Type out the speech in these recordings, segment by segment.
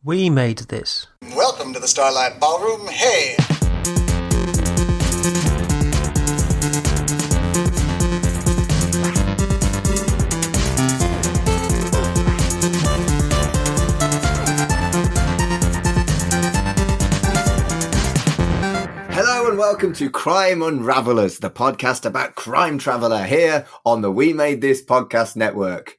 We made this. Welcome to the Starlight Ballroom. Hey! Hello and welcome to Crime Unravelers, the podcast about Crime Traveller here on the We Made This podcast network.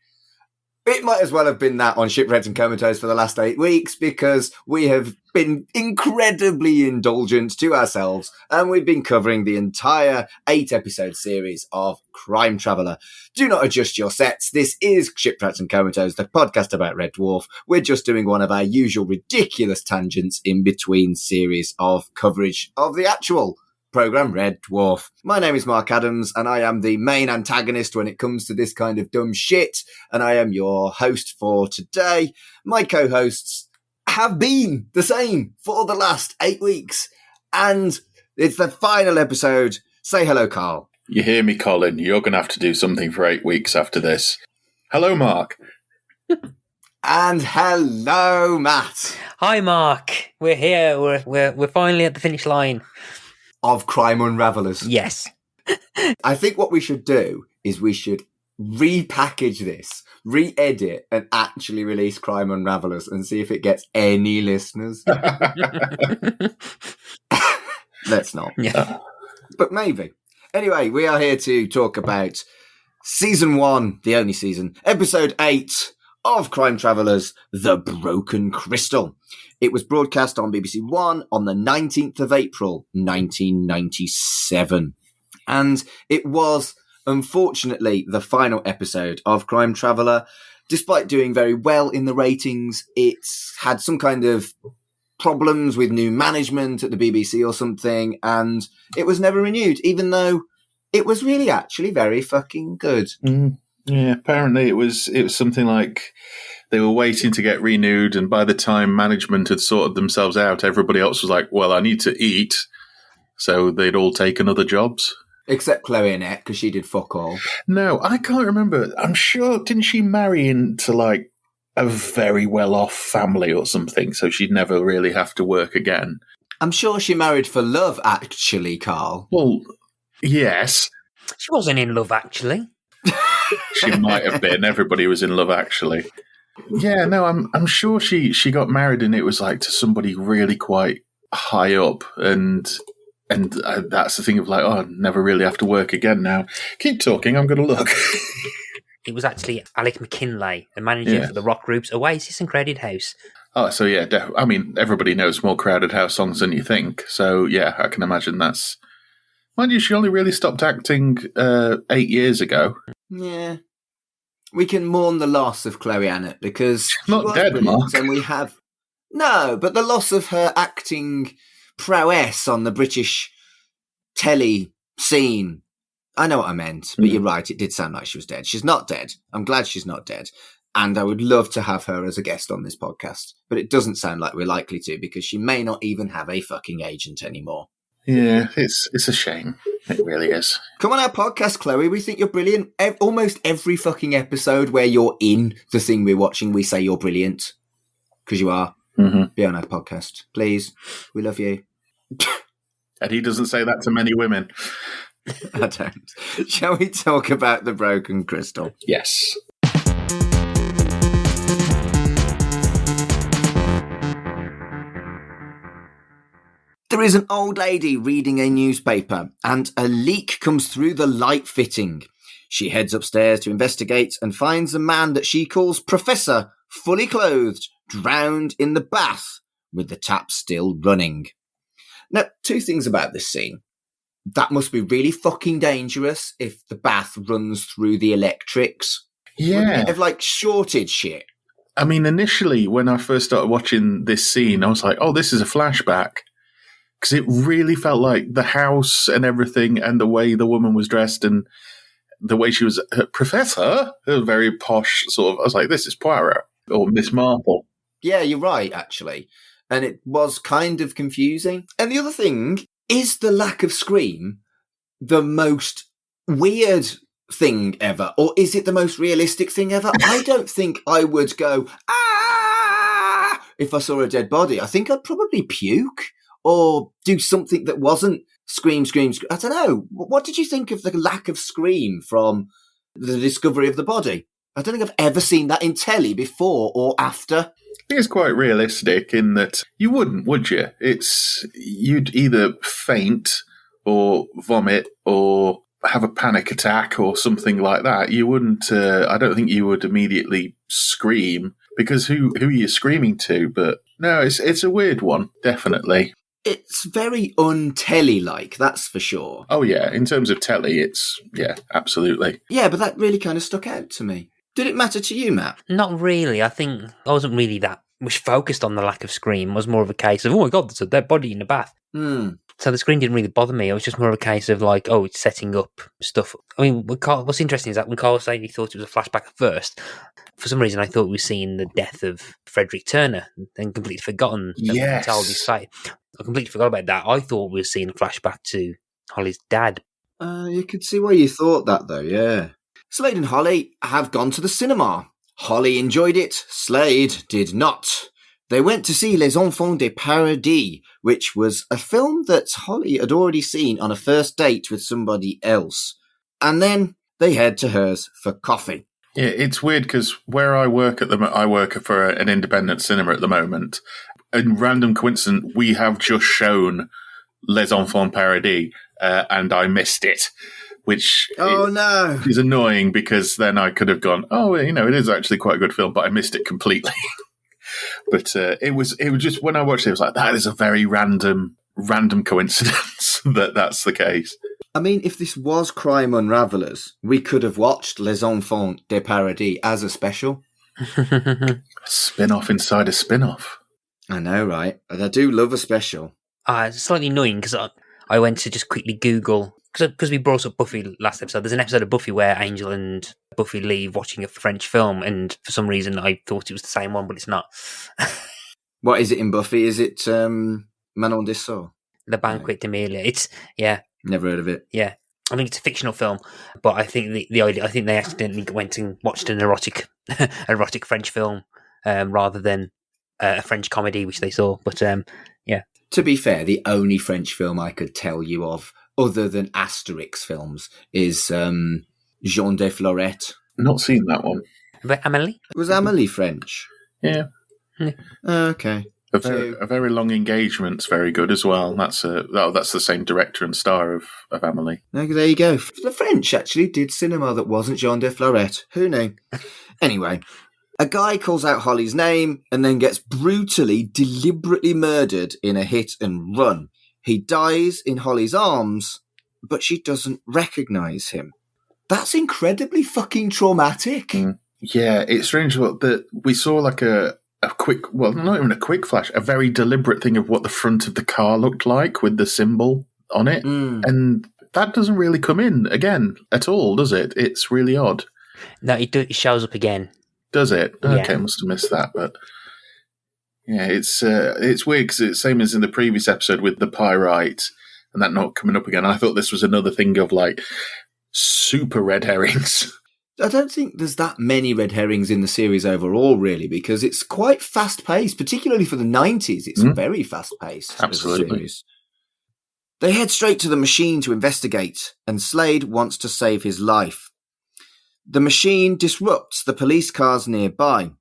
It might as well have been that on Shipwrecked and COMATOSE for the last 8 weeks because we have been incredibly indulgent to ourselves and we've been covering the entire 8-episode series of Crime Traveller. Do not adjust your sets. This is Shipwrecked and COMATOSE, the podcast about Red Dwarf. We're just doing one of our usual ridiculous tangents in between series of coverage of the actual programme Red Dwarf. My name is Mark Adams and I am the main antagonist when it comes to this kind of dumb shit, and I am your host for today. My co-hosts have been the same for the last 8 weeks, and it's the final episode. Say hello, Carl. You hear me, Colin? You're going to have to do something for 8 weeks after this. Hello, Mark. And hello, Matt. Hi, Mark. We're here. We're finally at the finish line of Crime Unravelers. Yes. I think what we should do is we should repackage this, re-edit, and actually release Crime Unravelers and see if it gets any listeners. Let's not. Yeah. But maybe. Anyway, we are here to talk about Season 1, the only season, Episode 8 of Crime Travelers, The Broken Crystal. It was broadcast on BBC One on the 19th of April, 1997. And it was, unfortunately, the final episode of Crime Traveller. Despite doing very well in the ratings, it's had some kind of problems with new management at the BBC or something, and it was never renewed, even though it was really actually very fucking good. Yeah, apparently it was something like they were waiting to get renewed, and by the time management had sorted themselves out, everybody else was like, well, I need to eat. So they'd all taken other jobs. Except Chloe Annett, because she did fuck all. No, I can't remember. I'm sure, didn't she marry into like a very well-off family or something, so she'd never really have to work again? I'm sure she married for love, actually, Carl. Well, yes. She wasn't in love, actually. She might have been. Everybody was in love, actually. Yeah, no, I'm sure she got married, and it was like to somebody really quite high up, and that's the thing of like, oh, I never really have to work again now. Keep talking, I'm going to look. It was actually Alec McKinlay, the manager for the rock groups Oasis and Crowded House. Oh, so yeah, I mean, everybody knows more Crowded House songs than you think. So yeah, I can imagine that's. Mind you, she only really stopped acting 8 years ago. Yeah. We can mourn the loss of Chloe Annett because she's not dead, Mark. And we have but the loss of her acting prowess on the British telly scene. I know what I meant, but you're right. It did sound like she was dead. She's not dead. I'm glad she's not dead. And I would love to have her as a guest on this podcast. But it doesn't sound like we're likely to because she may not even have a fucking agent anymore. Yeah, it's a shame. It really is. Come on our podcast, Chloe. We think you're brilliant. Almost every fucking episode where you're in the thing we're watching, we say you're brilliant. Because you are. Mm-hmm. Be on our podcast. Please. We love you. And he doesn't say that to many women. I don't. Shall we talk about the Broken Crystal? Yes. There is an old lady reading a newspaper, and a leak comes through the light fitting. She heads upstairs to investigate and finds a man that she calls Professor, fully clothed, drowned in the bath, with the tap still running. Now, 2 things about this scene. That must be really fucking dangerous if the bath runs through the electrics. Yeah. Of like shorted shit. I mean, initially, when I first started watching this scene, I was like, oh, this is a flashback. Because it really felt like the house and everything and the way the woman was dressed and the way she was Professor, a very posh sort of, I was like, this is Poirot or Miss Marple. Yeah, you're right, actually. And it was kind of confusing. And the other thing, is the lack of scream the most weird thing ever? Or is it the most realistic thing ever? I don't think I would go, ah, if I saw a dead body, I think I'd probably puke or do something that wasn't scream, scream, scream. I don't know. What did you think of the lack of scream from the discovery of the body? I don't think I've ever seen that in telly before or after. I think it's quite realistic in that you wouldn't, would you? You'd either faint or vomit or have a panic attack or something like that. You wouldn't, I don't think you would immediately scream, because who are you screaming to? But no, it's a weird one, definitely. It's very un-telly-like, that's for sure. Oh yeah, in terms of telly, absolutely. Yeah, but that really kind of stuck out to me. Did it matter to you, Matt? Not really. I think I wasn't really that much focused on the lack of scream. It was more of a case of, oh my God, there's a dead body in the bath. So the screen didn't really bother me. It was just more of a case of like, oh, it's setting up stuff. I mean, what's interesting is that when Carl said he thought it was a flashback at first, for some reason I thought we were seeing the death of Frederick Turner and completely forgotten that his site. I completely forgot about that. I thought we were seeing a flashback to Holly's dad. You could see why you thought that, though, yeah. Slade and Holly have gone to the cinema. Holly enjoyed it. Slade did not. They went to see Les Enfants de Paradis, which was a film that Holly had already seen on a first date with somebody else. And then they head to hers for coffee. Yeah, it's weird because where I work I work for an independent cinema at the moment. In random coincidence, we have just shown Les Enfants Paradis, and I missed it, which is annoying because then I could have gone, it is actually quite a good film, but I missed it completely. But it was just, when I watched it, it was like, that is a very random coincidence that's the case. I mean, if this was Crime Unravelers, we could have watched Les Enfants de Paradis as a special. Spin-off inside a spin-off. I know, right? And I do love a special. It's slightly annoying because I went to just quickly Google, because we brought up Buffy last episode. There's an episode of Buffy where Angel and Buffy leave watching a French film, and for some reason I thought it was the same one, but it's not. What is it in Buffy? Is it Manon Dessau? Le Banquet d'Amelia. It's, yeah. Never heard of it. Yeah. I think it's a fictional film, but I think the idea, I think they accidentally went and watched an erotic French film rather than a French comedy, which they saw. But yeah. To be fair, the only French film I could tell you of, other than Asterix films, is Jean de Florette. Not seen that one. But Amélie? Was Amélie French? Yeah. Okay. A very long engagement's very good as well. That's the same director and star of Amélie. There you go. The French actually did cinema that wasn't Jean de Florette. Who knew? Anyway, a guy calls out Holly's name and then gets brutally, deliberately murdered in a hit and run. He dies in Holly's arms, but she doesn't recognise him. That's incredibly fucking traumatic. Yeah, it's strange that we saw like a quick, well, not even a quick flash, a very deliberate thing of what the front of the car looked like with the symbol on it. And that doesn't really come in again at all, does it? It's really odd. No, it shows up again. Does it? Yeah. Okay, I must have missed that, but yeah, it's weird because it's the same as in the previous episode with the pyrite and that not coming up again. I thought this was another thing of like super red herrings. I don't think there's that many red herrings in the series overall, really, because it's quite fast-paced, particularly for the 90s. It's very fast-paced. Absolutely. They head straight to the machine to investigate, and Slade wants to save his life. The machine disrupts the police cars nearby,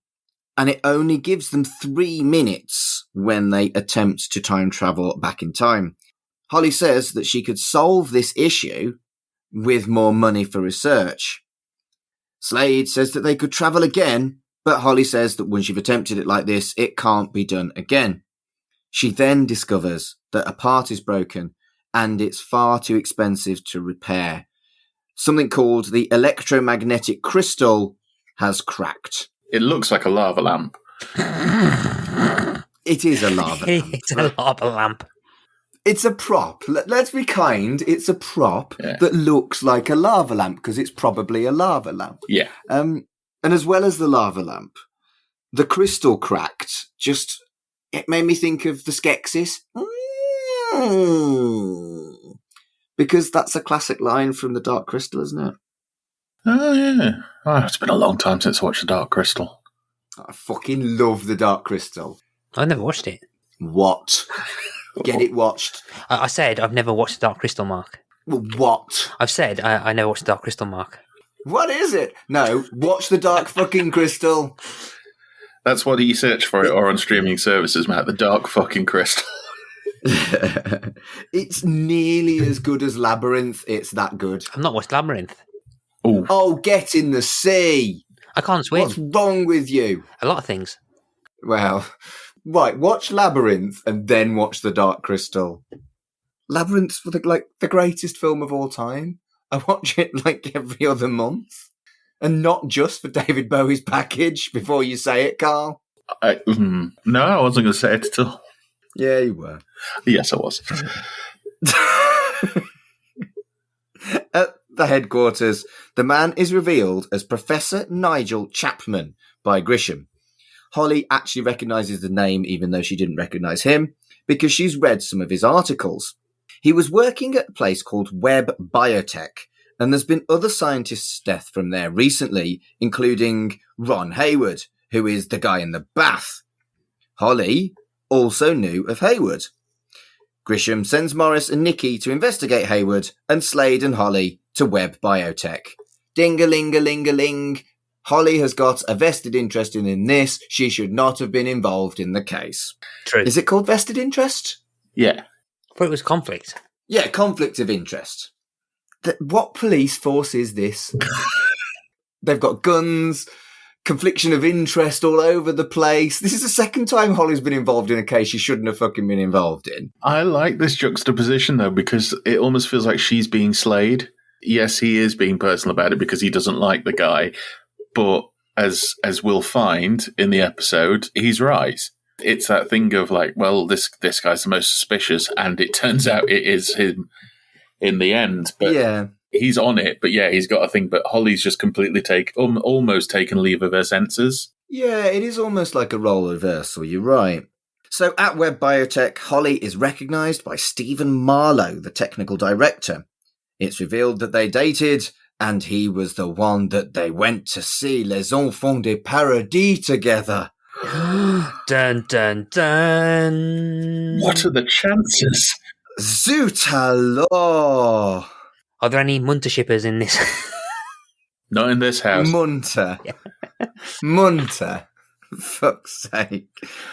and it only gives them 3 minutes when they attempt to time travel back in time. Holly says that she could solve this issue with more money for research. Slade says that they could travel again, but Holly says that once you've attempted it like this, it can't be done again. She then discovers that a part is broken and it's far too expensive to repair. Something called the electromagnetic crystal has cracked. It looks like a lava lamp. It is a lava lamp. It's a lava lamp. It's a prop. Let's be kind. It's a prop that looks like a lava lamp because it's probably a lava lamp. Yeah. And as well as the lava lamp, the crystal cracked. It made me think of the Skeksis. Because that's a classic line from The Dark Crystal, isn't it? Oh, yeah. Oh, it's been a long time since I watched The Dark Crystal. I fucking love The Dark Crystal. I never watched it. What? Get it watched. I said I've never watched The Dark Crystal, Mark. What? I've said I never watched The Dark Crystal, Mark. What is it? No, watch The Dark fucking Crystal. That's what you search for it or on streaming services, Matt. The Dark fucking Crystal. It's nearly as good as Labyrinth. It's that good. I've not watched Labyrinth. Ooh. Oh, get in the sea. I can't swim. What's wrong with you? A lot of things. Well, right, watch Labyrinth and then watch The Dark Crystal. Labyrinth's the greatest film of all time. I watch it like every other month. And not just for David Bowie's package, before you say it, Carl. No, I wasn't going to say it at all. Yeah, you were. Yes, I was. At the headquarters, the man is revealed as Professor Nigel Chapman by Grisham. Holly actually recognises the name, even though she didn't recognise him, because she's read some of his articles. He was working at a place called Webb Biotech, and there's been other scientists' death from there recently, including Ron Hayward, who is the guy in the bath. Holly also knew of Hayward. Grisham sends Morris and Nikki to investigate Hayward, and Slade and Holly to Webb Biotech. Ding-a-ling-a-ling-a-ling. Holly has got a vested interest in this. She should not have been involved in the case. True. Is it called vested interest? Yeah. I thought it was conflict. Yeah, conflict of interest. What police force is this? They've got guns, confliction of interest all over the place. This is the second time Holly's been involved in a case she shouldn't have fucking been involved in. I like this juxtaposition, though, because it almost feels like she's being Slade. Yes, he is being personal about it because he doesn't like the guy. But as we'll find in the episode, he's right. It's that thing of like, well, this guy's the most suspicious, and it turns out it is him in the end. But yeah, he's on it. But yeah, he's got a thing. But Holly's just completely almost taken leave of her senses. Yeah, it is almost like a role reversal. You're right. So at Webb Biotech, Holly is recognised by Stephen Marlowe, the technical director. It's revealed that they dated, and he was the one that they went to see Les Enfants de Paradis together. Dun, dun, dun. What are the chances? Zut alors! Are there any Munter shippers in this? Not in this house. Munter. Munter. Fuck's sake.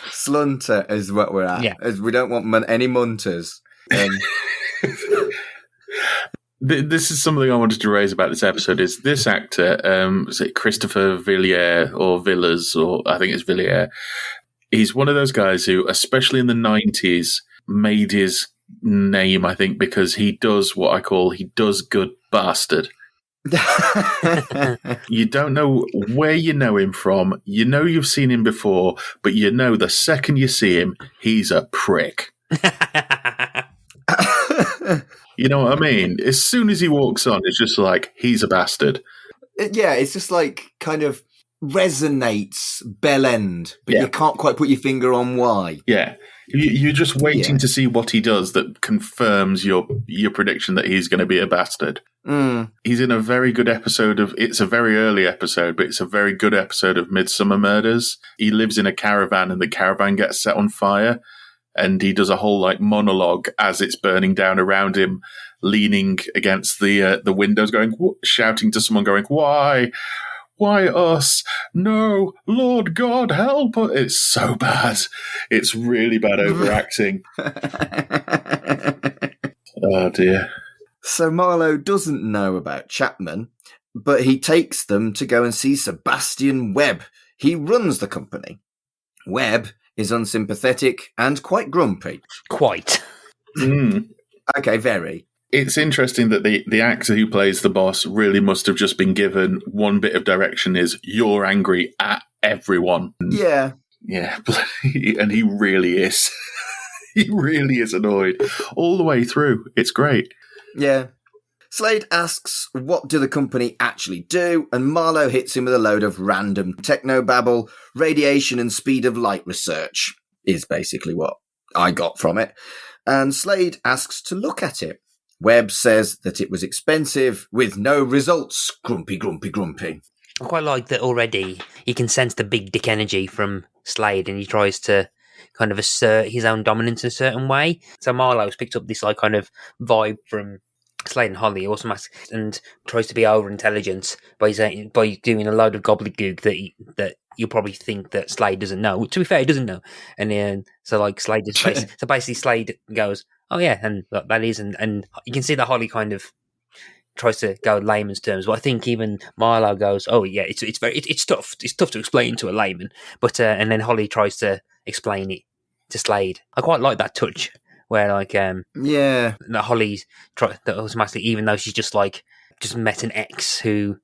Slunter is what we're at. Yeah. As we don't want any Munters. This is something I wanted to raise about this episode. Is this actor, is it Christopher Villiers or Villas, or I think it's Villiers? He's one of those guys who, especially in the 90s, made his name, I think, because he does what I call, he does good bastard. You don't know where you know him from. You know you've seen him before, but you know the second you see him, he's a prick. You know what I mean? As soon as he walks on, it's just like, he's a bastard. Yeah, it's just like kind of resonates bell end, but you can't quite put your finger on why. Yeah. You're just waiting to see what he does that confirms your prediction that he's going to be a bastard. Mm. He's in a very good episode of, it's a very early episode, but it's a very good episode of Midsummer Murders. He lives in a caravan and the caravan gets set on fire. And he does a whole like monologue as it's burning down around him, leaning against the windows, shouting to someone, going, "Why us? No, Lord God, help us!" It's so bad. It's really bad overacting. Oh dear. So Marlowe doesn't know about Chapman, but he takes them to go and see Sebastian Webb. He runs the company. Webb is unsympathetic and quite grumpy. Quite. Mm. Okay, very. It's interesting that the actor who plays the boss really must have just been given one bit of direction is, you're angry at everyone. Yeah. Yeah, and he really is. He really is annoyed all the way through. It's great. Yeah. Slade asks, what do the company actually do? And Marlowe hits him with a load of random technobabble. Radiation and speed of light research is basically what I got from it. And Slade asks to look at it. Webb says that it was expensive with no results. Grumpy, grumpy, grumpy. I quite like that already. He can sense the big dick energy from Slade and he tries to kind of assert his own dominance in a certain way. So Marlowe's picked up this like kind of vibe from Slade and Holly, and tries to be over intelligent by doing a load of gobbledygook that you'll probably think that Slade doesn't know. To be fair, he doesn't know. And then so like Slade just basically Slade goes, "Oh yeah," and look, that is, and you can see that Holly kind of tries to go layman's terms, but I think even Marlowe goes, "Oh yeah, it's tough. It's tough to explain to a layman." But and then Holly tries to explain it to Slade. I quite like that touch where like that Holly that automatically, even though she's just met an ex who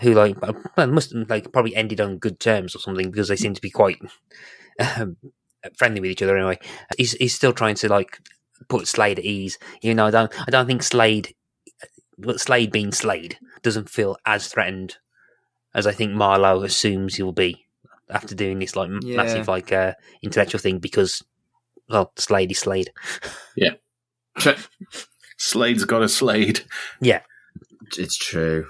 like must like probably ended on good terms or something, because they seem to be quite friendly with each other anyway. He's still trying to like put Slade at ease. You know, I don't think Slade being Slade doesn't feel as threatened as I think Marlowe assumes he'll be after doing this like massive like intellectual thing, because well, Slade is Slade. Yeah. Slade's got a Slade. Yeah. It's true.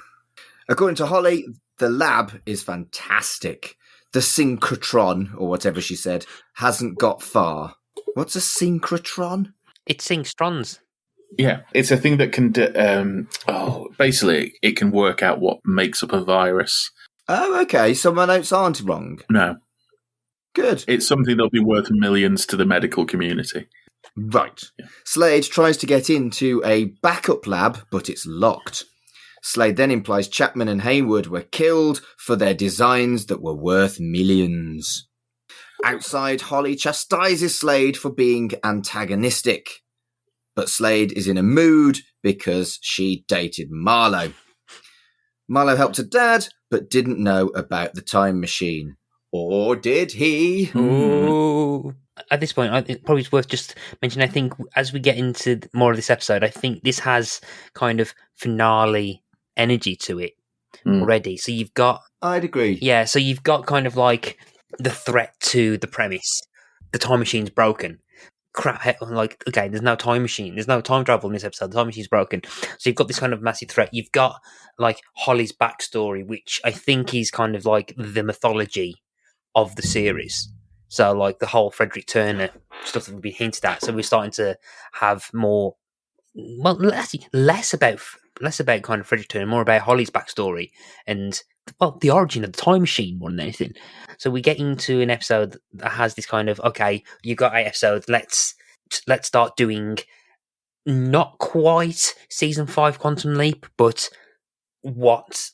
According to Holly, the lab is fantastic. The synchrotron, or whatever she said, hasn't got far. What's a synchrotron? It synchtrons. Yeah, it's a thing that can basically it can work out what makes up a virus. Oh, okay. So my notes aren't wrong. No. Good. It's something that'll be worth millions to the medical community. Right. Yeah. Slade tries to get into a backup lab, but it's locked. Slade then implies Chapman and Haywood were killed for their designs that were worth millions. Outside, Holly chastises Slade for being antagonistic. But Slade is in a mood because she dated Marlowe. Marlowe helped her dad, but didn't know about the time machine. Or did he? Ooh. At this point, it's probably worth just mentioning, I think, as we get into more of this episode, I think this has kind of finale energy to it already. So you've got... I'd agree. Yeah, so you've got kind of like the threat to the premise. The time machine's broken. Crap, like, okay, there's no time machine. There's no time travel in this episode. The time machine's broken. So you've got this kind of massive threat. You've got, like, Holly's backstory, which I think is kind of like the mythology of the series. So, like, the whole Frederick Turner stuff that we've been hinted at. So we're starting to have more, well, less about kind of Frederick Turner, more about Holly's backstory and, well, the origin of the time machine more than anything. So we get into an episode that has this kind of, okay, you've got 8 episodes, let's start doing not quite season 5 Quantum Leap, but what,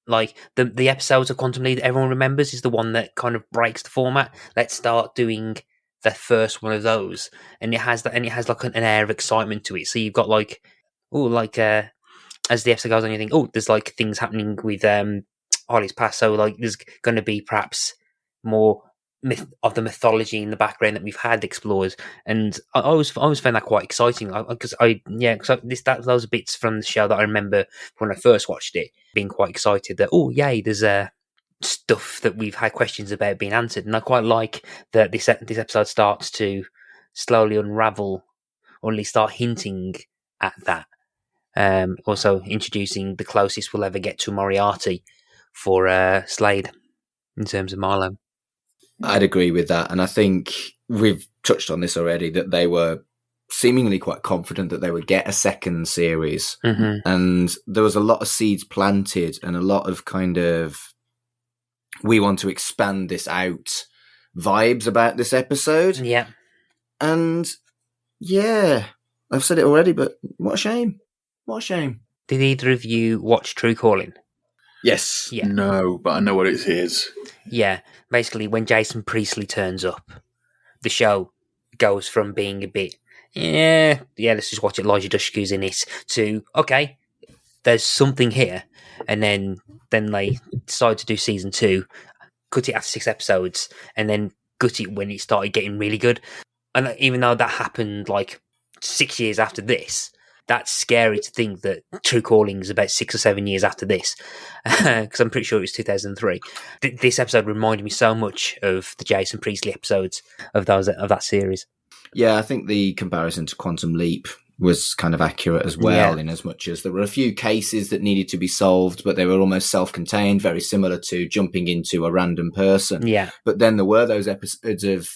like, the episodes of Quantum Leap that everyone remembers is the one that kind of breaks the format. Let's start doing the first one of those. And it has like an air of excitement to it. So you've got like, as the episode goes on, you think, there's like things happening with Holly's past, so like there's going to be perhaps more of the mythology in the background that we've had explored, and I always found that quite exciting because those are bits from the show that I remember when I first watched it, being quite excited that there's stuff that we've had questions about being answered, and I quite like that this episode starts to slowly unravel, or at least start hinting at that. Also introducing the closest we'll ever get to Moriarty for Slade in terms of Marlowe. I'd agree with that, and I think we've touched on this already, that they were seemingly quite confident that they would get a second series, and there was a lot of seeds planted and a lot of kind of we want to expand this out vibes about this episode. Yeah. And yeah, I've said it already, but what a shame. What a shame. Did either of you watch True Calling? Yes. Yeah. No, but I know what it is. Yeah. Basically, when Jason Priestley turns up, the show goes from being a bit, let's just watch it, Elijah Dushku's in it, to, okay, there's something here. And then they decide to do season 2, cut it after 6 episodes, and then gut it when it started getting really good. And even though that happened like 6 years after this, that's scary to think that True Calling is about 6 or 7 years after this, because I'm pretty sure it was 2003. This episode reminded me so much of the Jason Priestley episodes of that series. Yeah, I think the comparison to Quantum Leap was kind of accurate as well, in as much as there were a few cases that needed to be solved, but they were almost self-contained, very similar to jumping into a random person. Yeah. But then there were those episodes of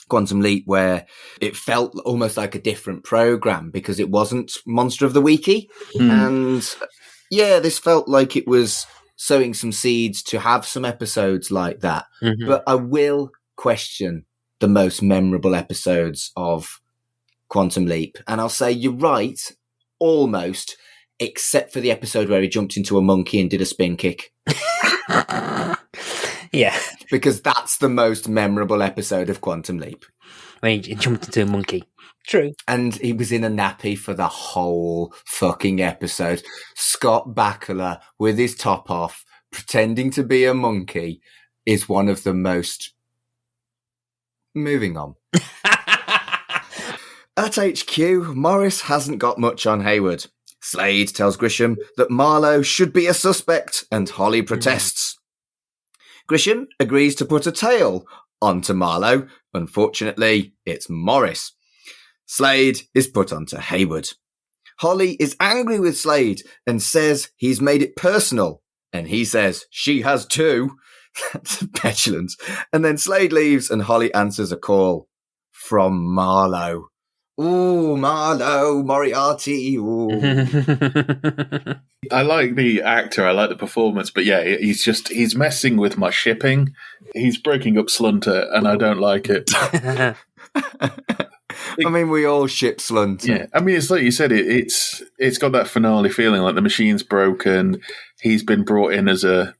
Quantum Leap, where it felt almost like a different program because it wasn't Monster of the Weeky. And yeah, this felt like it was sowing some seeds to have some episodes like that. But I will question the most memorable episodes of Quantum Leap. And I'll say you're right, almost, except for the episode where he jumped into a monkey and did a spin kick. Yeah. Because that's the most memorable episode of Quantum Leap. When he jumped into a monkey. True. And he was in a nappy for the whole fucking episode. Scott Bakula, with his top off, pretending to be a monkey, is one of the most... Moving on. At HQ, Morris hasn't got much on Hayward. Slade tells Grisham that Marlowe should be a suspect, and Holly protests. Grisham agrees to put a tail onto Marlowe. Unfortunately, it's Morris. Slade is put onto Hayward. Holly is angry with Slade and says he's made it personal. And he says she has too. That's petulant. And then Slade leaves and Holly answers a call from Marlowe. Ooh, Marlowe, Moriarty. Ooh. I like the actor, I like the performance, but yeah, he's messing with my shipping. He's breaking up Slunter, and I don't like it. I mean, we all ship Slunter. Yeah, I mean, it's like you said, it's got that finale feeling, like the machine's broken. He's been brought in as a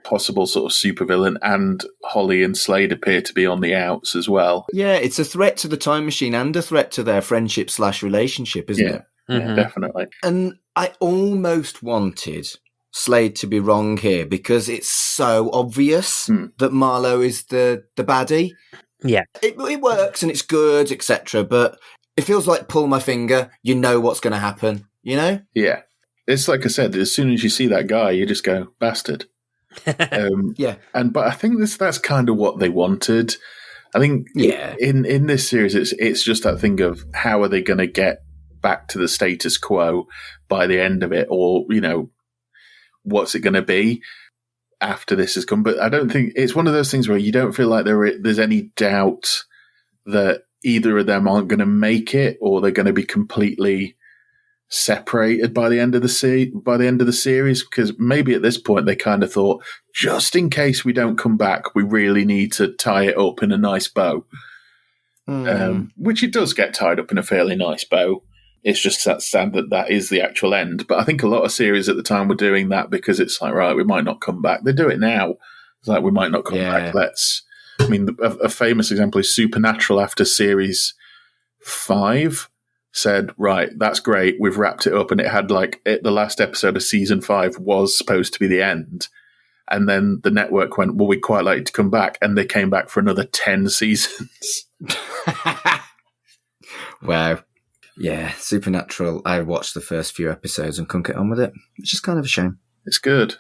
possible sort of supervillain, and Holly and Slade appear to be on the outs as well. Yeah, it's a threat to the time machine and a threat to their friendship/relationship, isn't it? Yeah, definitely. And I almost wanted Slade to be wrong here because it's so obvious that Marlowe is the baddie. Yeah. It works and it's good, etc. But it feels like pull my finger, you know what's going to happen, you know? Yeah. It's like I said, as soon as you see that guy, you just go, bastard. Yeah. But I think that's kind of what they wanted. I think in this series, it's just that thing of how are they going to get back to the status quo by the end of it, or, you know, what's it going to be after this has come. But I don't think it's one of those things where you don't feel like there's any doubt that either of them aren't going to make it, or they're going to be completely separated by the end of the series, because maybe at this point they kind of thought, just in case we don't come back, we really need to tie it up in a nice bow. Which it does get tied up in a fairly nice bow. It's just that sad that is the actual end. But I think a lot of series at the time were doing that because it's like, right, we might not come back. They do it now. It's like, we might not come back. A famous example is Supernatural after series 5 said, right, that's great. We've wrapped it up. And it had the last episode of season 5 was supposed to be the end. And then the network went, well, we'd quite like to come back. And they came back for another 10 seasons. Wow. Yeah, Supernatural, I watched the first few episodes and couldn't get on with it, which is kind of a shame. It's good.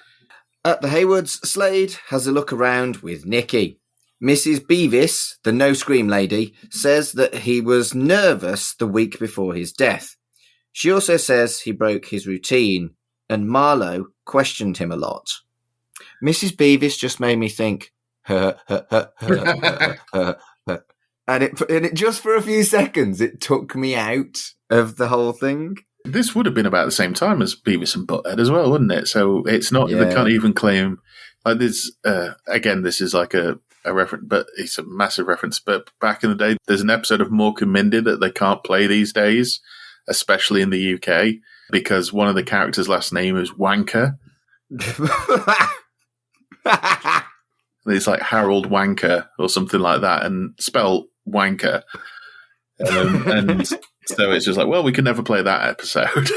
At the Haywards, Slade has a look around with Nikki. Mrs. Beavis, the no-scream lady, says that he was nervous the week before his death. She also says he broke his routine, and Marlowe questioned him a lot. Mrs. Beavis just made me think, And it just for a few seconds, it took me out of the whole thing. This would have been about the same time as Beavis and Butthead as well, wouldn't it? So it's not, they can't even claim, like this, again, this is like a reference, but it's a massive reference. But back in the day, there's an episode of Mork and Mindy that they can't play these days, especially in the UK, because one of the characters' last name is Wanker. It's like Harold Wanker or something like that, and spell Wanker. And so it's just like, well, we can never play that episode.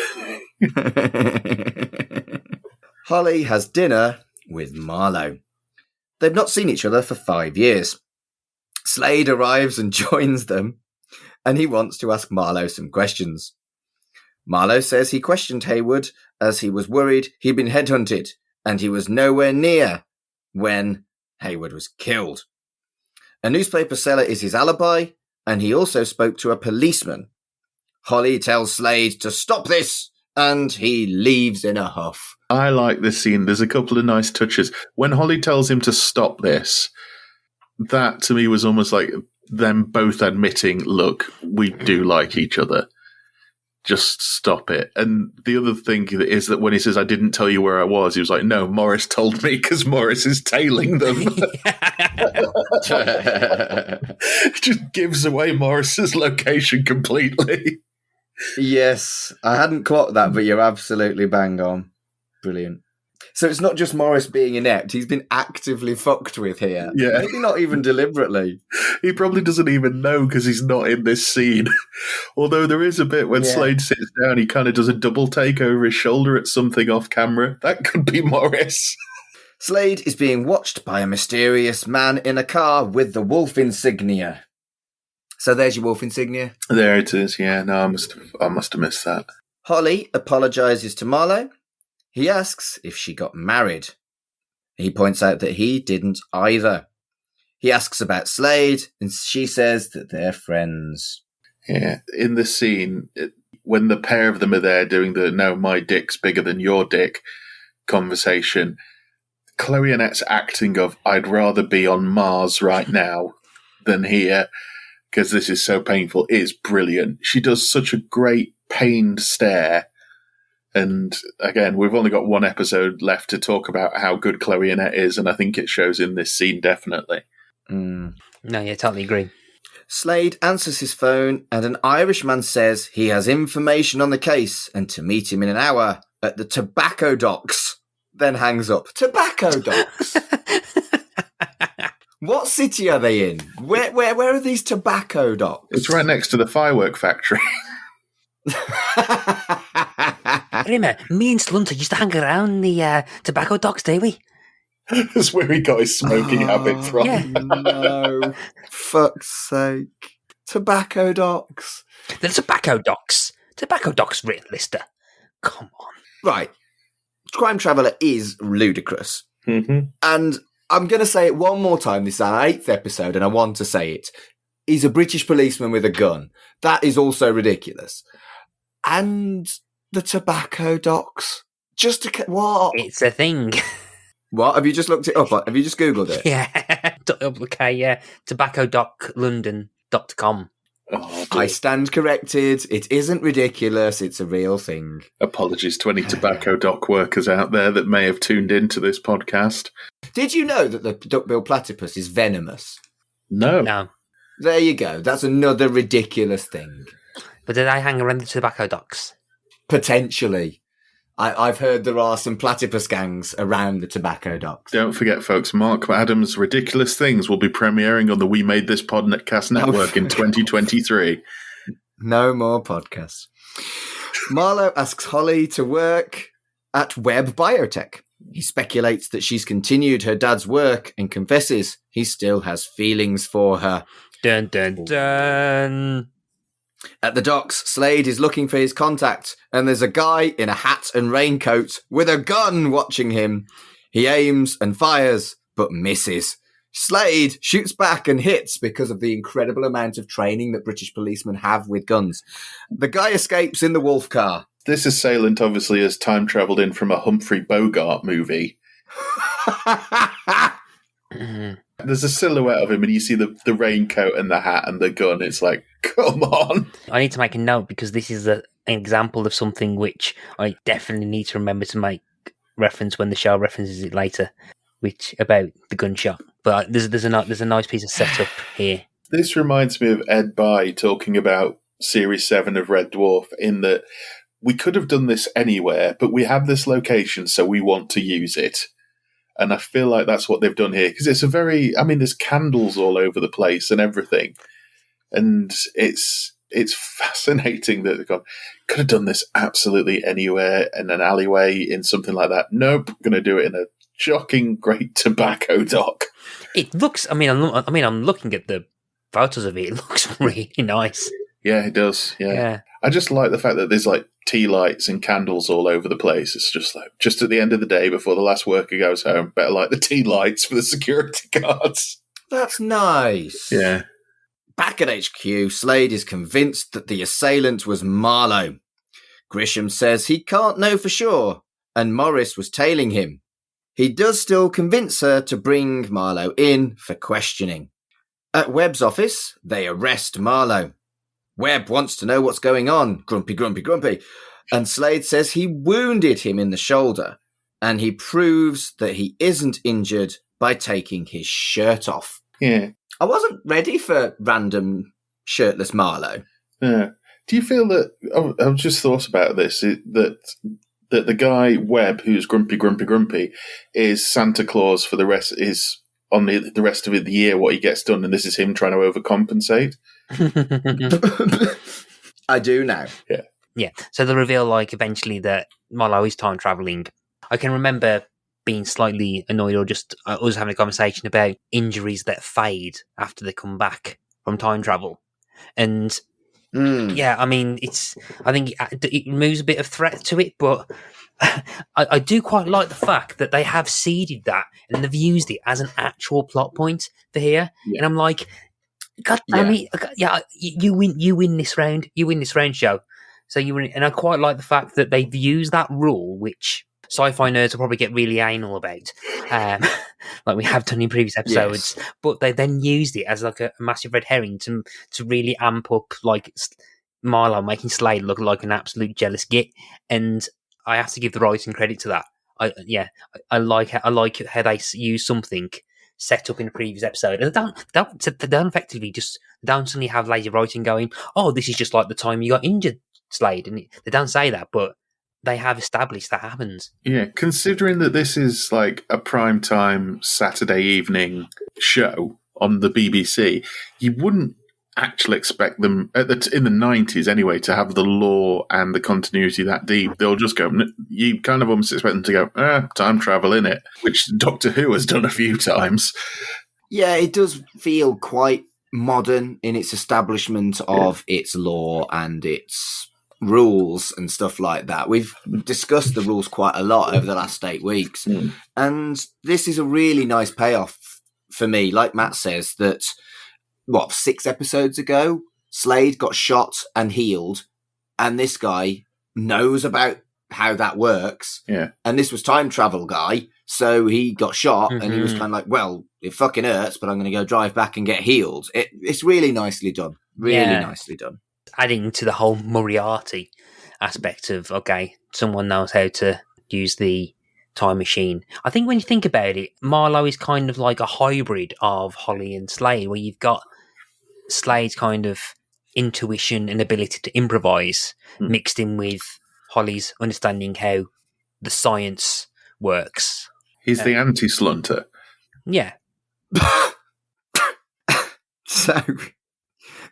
Holly has dinner with Marlowe. They've not seen each other for 5 years. Slade arrives and joins them, and he wants to ask Marlowe some questions. Marlowe says he questioned Hayward as he was worried he'd been headhunted, and he was nowhere near when Hayward was killed. A newspaper seller is his alibi, and he also spoke to a policeman. Holly tells Slade to stop this, and he leaves in a huff. I like this scene. There's a couple of nice touches. When Holly tells him to stop this, that to me was almost like them both admitting, look, we do like each other. Just stop it. And the other thing is that when he says, I didn't tell you where I was, he was like, no, Morris told me because Morris is tailing them. Just gives away Morris's location completely. Yes, I hadn't clocked that, but you're absolutely bang on. Brilliant. So it's not just Morris being inept, he's been actively fucked with here. Yeah. Maybe not even deliberately. He probably doesn't even know because he's not in this scene. Although there is a bit when Slade sits down, he kind of does a double take over his shoulder at something off camera. That could be Morris. Slade is being watched by a mysterious man in a car with the wolf insignia. So there's your wolf insignia. There it is, yeah. No, I must have missed that. Holly apologises to Marlowe. He asks if she got married. He points out that he didn't either. He asks about Slade, and she says that they're friends. Yeah, in the scene, when the pair of them are there doing the "no, my dick's bigger than your dick" conversation, Chloe Annett's acting of "I'd rather be on Mars right now than here because this is so painful" is brilliant. She does such a great pained stare. And again, we've only got one episode left to talk about how good Chloe Annett is, and I think it shows in this scene definitely. No, yeah, totally agree. Slade answers his phone, and an Irishman says he has information on the case and to meet him in an hour at the tobacco docks. Then hangs up. Tobacco docks? What city are they in? Where are these tobacco docks? It's right next to the firework factory. Remember, me and Slunter used to hang around the tobacco docks, did we? That's where he got his smoking habit from. Yeah. No. Fuck's sake. Tobacco docks. The tobacco docks. Tobacco docks written, Lister. Come on. Right. Crime Traveller is ludicrous. Mm-hmm. And I'm going to say it one more time. This is our 8th episode, and I want to say it. He's a British policeman with a gun. That is also ridiculous. And the tobacco docks. Just to... What? It's a thing. What? Have you just looked it up? Have you just Googled it? Yeah. Okay, yeah. tobaccodocklondon.com. Oh, I stand corrected. It isn't ridiculous. It's a real thing. Apologies to any tobacco dock workers out there that may have tuned into this podcast. Did you know that the duckbill platypus is venomous? No. No. There you go. That's another ridiculous thing. But did I hang around the tobacco docks? Potentially. I've heard there are some platypus gangs around the tobacco docks. Don't forget, folks, Mark Adams' Ridiculous Things will be premiering on the We Made This Podcast Network in 2023. No more podcasts. Marlowe asks Holly to work at Webb Biotech. He speculates that she's continued her dad's work and confesses he still has feelings for her. Dun, dun, dun. At the docks, Slade is looking for his contact, and there's a guy in a hat and raincoat with a gun watching him. He aims and fires, but misses. Slade shoots back and hits because of the incredible amount of training that British policemen have with guns. The guy escapes in the wolf car. This assailant obviously has time travelled in from a Humphrey Bogart movie. There's a silhouette of him, and you see the raincoat and the hat and the gun. It's like, come on. I need to make a note because this is an example of something which I definitely need to remember to make reference when the show references it later, which about the gunshot. But there's a nice piece of setup here. This reminds me of Ed By talking about Series 7 of Red Dwarf, in that we could have done this anywhere, but we have this location, so we want to use it. And I feel like that's what they've done here, because it's there's candles all over the place and everything. And it's fascinating that they've gone, could have done this absolutely anywhere, in an alleyway, in something like that. Nope, going to do it in a shocking great tobacco dock. It looks, I'm looking at the photos of it. It looks really nice. Yeah, it does. Yeah. I just like the fact that there's like tea lights and candles all over the place. It's just like, just at the end of the day before the last worker goes home, better light the tea lights for the security guards. That's nice. Yeah. Back at HQ, Slade is convinced that the assailant was Marlowe. Grisham says he can't know for sure, and Morris was tailing him. He does still convince her to bring Marlowe in for questioning. At Webb's office, they arrest Marlowe. Webb wants to know what's going on. Grumpy, grumpy, grumpy. And Slade says he wounded him in the shoulder. And he proves that he isn't injured by taking his shirt off. Yeah. I wasn't ready for random shirtless Marlowe. Yeah. Do you feel that, I've just thought about this, that the guy Webb, who's grumpy, grumpy, grumpy, is Santa Claus for the rest, is on the rest of the year what he gets done, and this is him trying to overcompensate? I do now. Yeah. Yeah. So they reveal, like, eventually that Marlowe is time traveling. I can remember being slightly annoyed or just us having a conversation about injuries that fade after they come back from time travel. And yeah, I mean, I think it removes a bit of threat to it, but I do quite like the fact that they have seeded that and they've used it as an actual plot point for here. Yeah. And I'm like, God damn it. Yeah, you win this round. You win this round, show. So you win. And I quite like the fact that they've used that rule, which sci-fi nerds will probably get really anal about, like we have done in previous episodes. Yes. But they then used it as like a massive red herring to really amp up like Marlowe, making Slade look like an absolute jealous git. And I have to give the writing credit to that. I like how they use something set up in a previous episode, and they don't effectively just don't suddenly have lazy writing going, oh, this is just like the time you got injured, Slade, and they don't say that, but they have established that happens. Yeah, considering that this is like a primetime Saturday evening show on the BBC, you wouldn't actually expect them, in the 90s anyway, to have the lore and the continuity that deep. They'll just go, you kind of almost expect them to go, time travel, innit? Which Doctor Who has done a few times. Yeah, it does feel quite modern in its establishment of its lore and its rules and stuff like that. We've discussed the rules quite a lot over the last 8 weeks. And this is a really nice payoff for me. Like Matt says, that 6 episodes ago, Slade got shot and healed, and this guy knows about how that works. Yeah. And this was time travel guy, so he got shot and he was kind of like, well, it fucking hurts, but I'm going to go drive back and get healed. It's really nicely done. Really nicely done. Adding to the whole Moriarty aspect of, okay, someone knows how to use the time machine. I think when you think about it, Marlowe is kind of like a hybrid of Holly and Slade, where you've got Slade's kind of intuition and ability to improvise mixed in with Holly's understanding how the science works. He's the anti-slunter. Yeah. So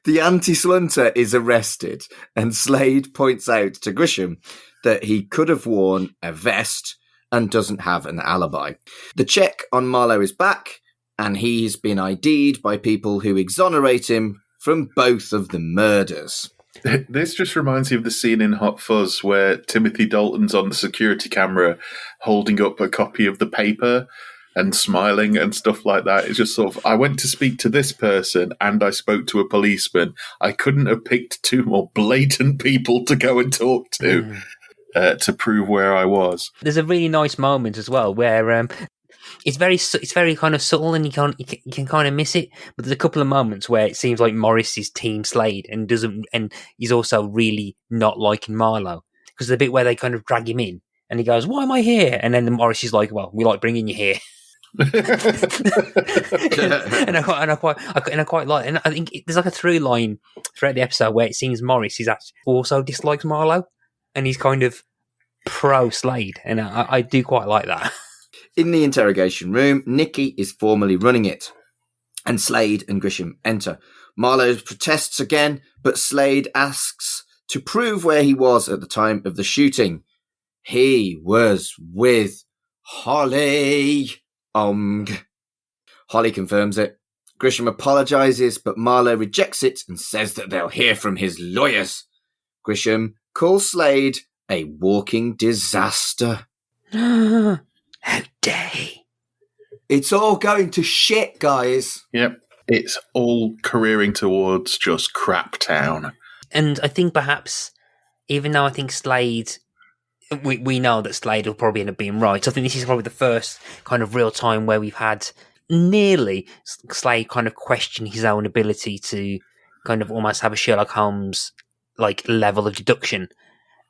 the anti-slunter is arrested, and Slade points out to Grisham that he could have worn a vest and doesn't have an alibi. The check on Marlowe is back, and he's been ID'd by people who exonerate him from both of the murders. This just reminds me of the scene in Hot Fuzz where Timothy Dalton's on the security camera holding up a copy of the paper and smiling and stuff like that. It's just sort of, I went to speak to this person and I spoke to a policeman. I couldn't have picked 2 more blatant people to go and talk to prove where I was. There's a really nice moment as well where it's very kind of subtle and you can kind of miss it, but there's a couple of moments where it seems like Morris is Team Slade and he's also really not liking Marlowe, because the bit where they kind of drag him in and he goes, "Why am I here?" And then Morris is like, "Well, we like bringing you here." and I quite like, and I think there's like a through line throughout the episode where it seems Morris is actually also dislikes Marlowe and he's kind of pro Slade, and I do quite like that. In the interrogation room, Nikki is formally running it, and Slade and Grisham enter. Marlowe protests again, but Slade asks to prove where he was at the time of the shooting. He was with Holly. Holly confirms it. Grisham apologizes, but Marlowe rejects it and says that they'll hear from his lawyers. Grisham calls Slade a walking disaster. How dare he? It's all going to shit, guys. Yep. It's all careering towards just crap town. And I think perhaps, even though I think Slade, we know that Slade will probably end up being right, I think this is probably the first kind of real time where we've had nearly Slade kind of question his own ability to kind of almost have a Sherlock Holmes like level of deduction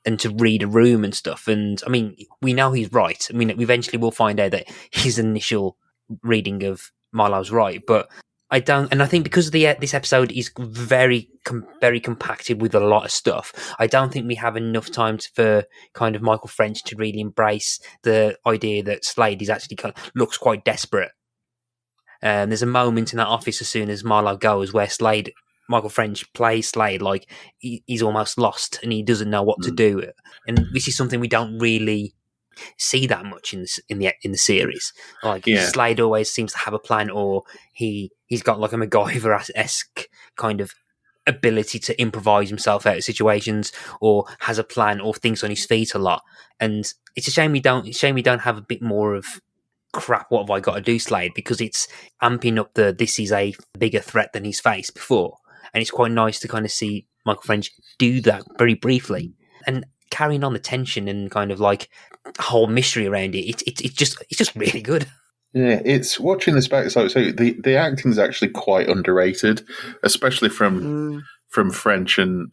and to read a room and stuff. And I mean, we know he's right. I mean, eventually we'll find out that his initial reading of Marlowe's right, but I don't, and I think because this episode is very compacted with a lot of stuff, I don't think we have enough time for kind of Michael French to really embrace the idea that Slade is actually looks quite desperate. There's a moment in that office as soon as Marlowe goes where Michael French plays Slade like he's almost lost and he doesn't know what to do, and this is something we don't really see that much in the series. Like Slade always seems to have a plan, or he's got like a MacGyver-esque kind of ability to improvise himself out of situations, or has a plan, or thinks on his feet a lot. And it's a shame we don't have a bit more of crap. What have I got to do, Slade? Because it's amping up this is a bigger threat than he's faced before, and it's quite nice to kind of see Michael French do that very briefly and carrying on the tension and kind of like whole mystery around it. It's just really good. Yeah, it's watching this back. So the acting is actually quite underrated, especially from French and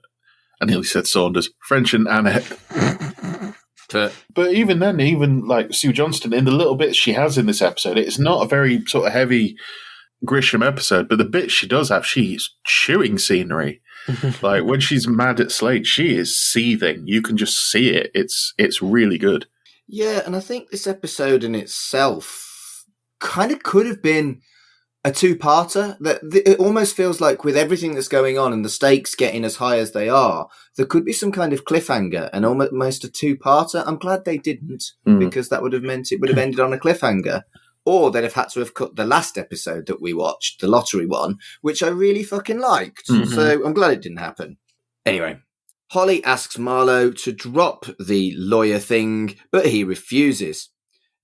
I nearly said Saunders, French and Annett. But even then, even like Sue Johnston, in the little bits she has in this episode, it's not a very sort of heavy Grisham episode, but the bits she does have, she's chewing scenery. Like when she's mad at Slade, she is seething. You can just see it. It's really good. Yeah, and I think this episode in itself kind of could have been a two-parter. It almost feels like with everything that's going on and the stakes getting as high as they are, there could be some kind of cliffhanger and almost a two-parter. I'm glad they didn't, because that would have meant it would have ended on a cliffhanger. Or they'd have had to have cut the last episode that we watched, the lottery one, which I really fucking liked. So I'm glad it didn't happen. Anyway, Holly asks Marlowe to drop the lawyer thing, but he refuses.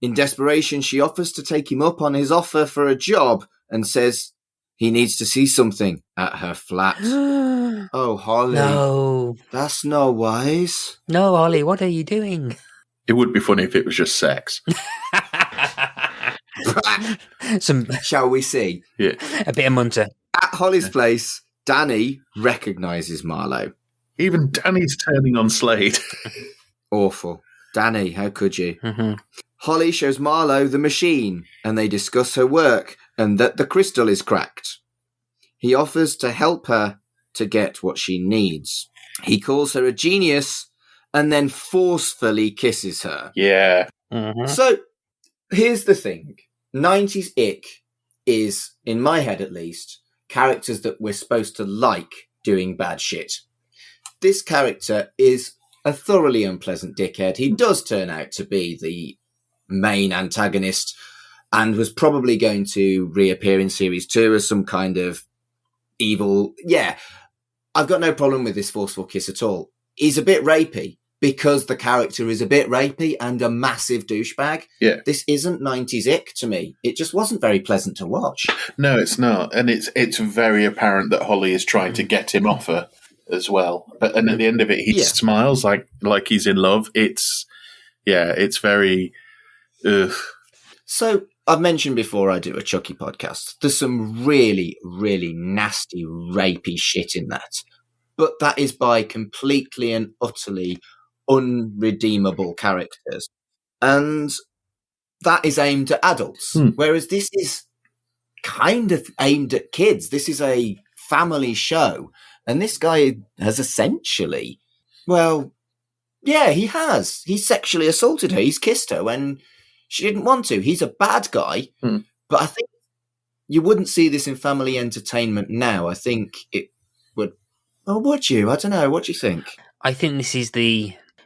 In desperation, she offers to take him up on his offer for a job and says he needs to see something at her flat. Oh, Holly. No. That's no wise. No, Holly, what are you doing? It would be funny if it was just sex. Shall we see? Yeah. A bit of munter. At Holly's place, Danny recognises Marlowe. Even Danny's turning on Slade. Awful. Danny, how could you? Holly shows Marlowe the machine, and they discuss her work and that the crystal is cracked. He offers to help her to get what she needs. He calls her a genius and then forcefully kisses her. Yeah. So, here's the thing. 90s ick is, in my head at least, characters that we're supposed to like doing bad shit. This character is a thoroughly unpleasant dickhead. He does turn out to be the main antagonist and was probably going to reappear in series 2 as some kind of evil. Yeah, I've got no problem with this forceful kiss at all. He's a bit rapey because the character is a bit rapey and a massive douchebag. Yeah. This isn't 90s ick to me. It just wasn't very pleasant to watch. No, it's not. And it's very apparent that Holly is trying to get him off her as well. And at the end of it, he smiles like he's in love. It's very... Ugh. So, I've mentioned before I do a Chucky podcast. There's some really, really nasty, rapey shit in that. But that is by completely and utterly unredeemable characters. And that is aimed at adults. Whereas this is kind of aimed at kids. This is a family show. And this guy has essentially, well, yeah, he has. He's sexually assaulted her. He's kissed her when she didn't want to. He's a bad guy. But I think you wouldn't see this in family entertainment now. I think it would. Oh, would you? I don't know. What do you think? I think this is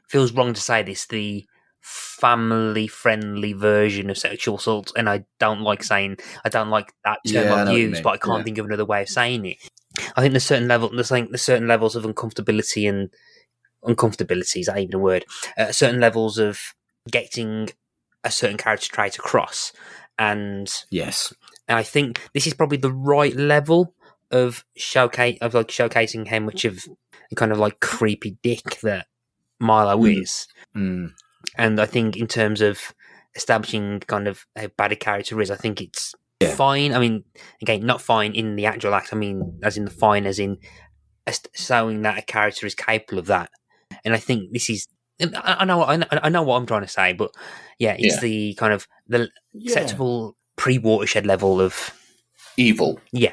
feels wrong to say this, the family-friendly version of sexual assault, and I don't like that term I've used, but I can't think of another way of saying it. I think there's certain levels of uncomfortability, and uncomfortability is that even a word? Certain levels of getting a certain character trait across, and I think this is probably the right level of showcasing how much of a kind of like creepy dick that Marlowe is. And I think in terms of establishing kind of how bad a character is, I think it's fine. I mean, again, not fine in the actual act. I mean, as in the fine, as in showing that a character is capable of that. And I think this is. I know what I'm trying to say, but it's the kind of the acceptable pre-Watershed level of evil. Yeah,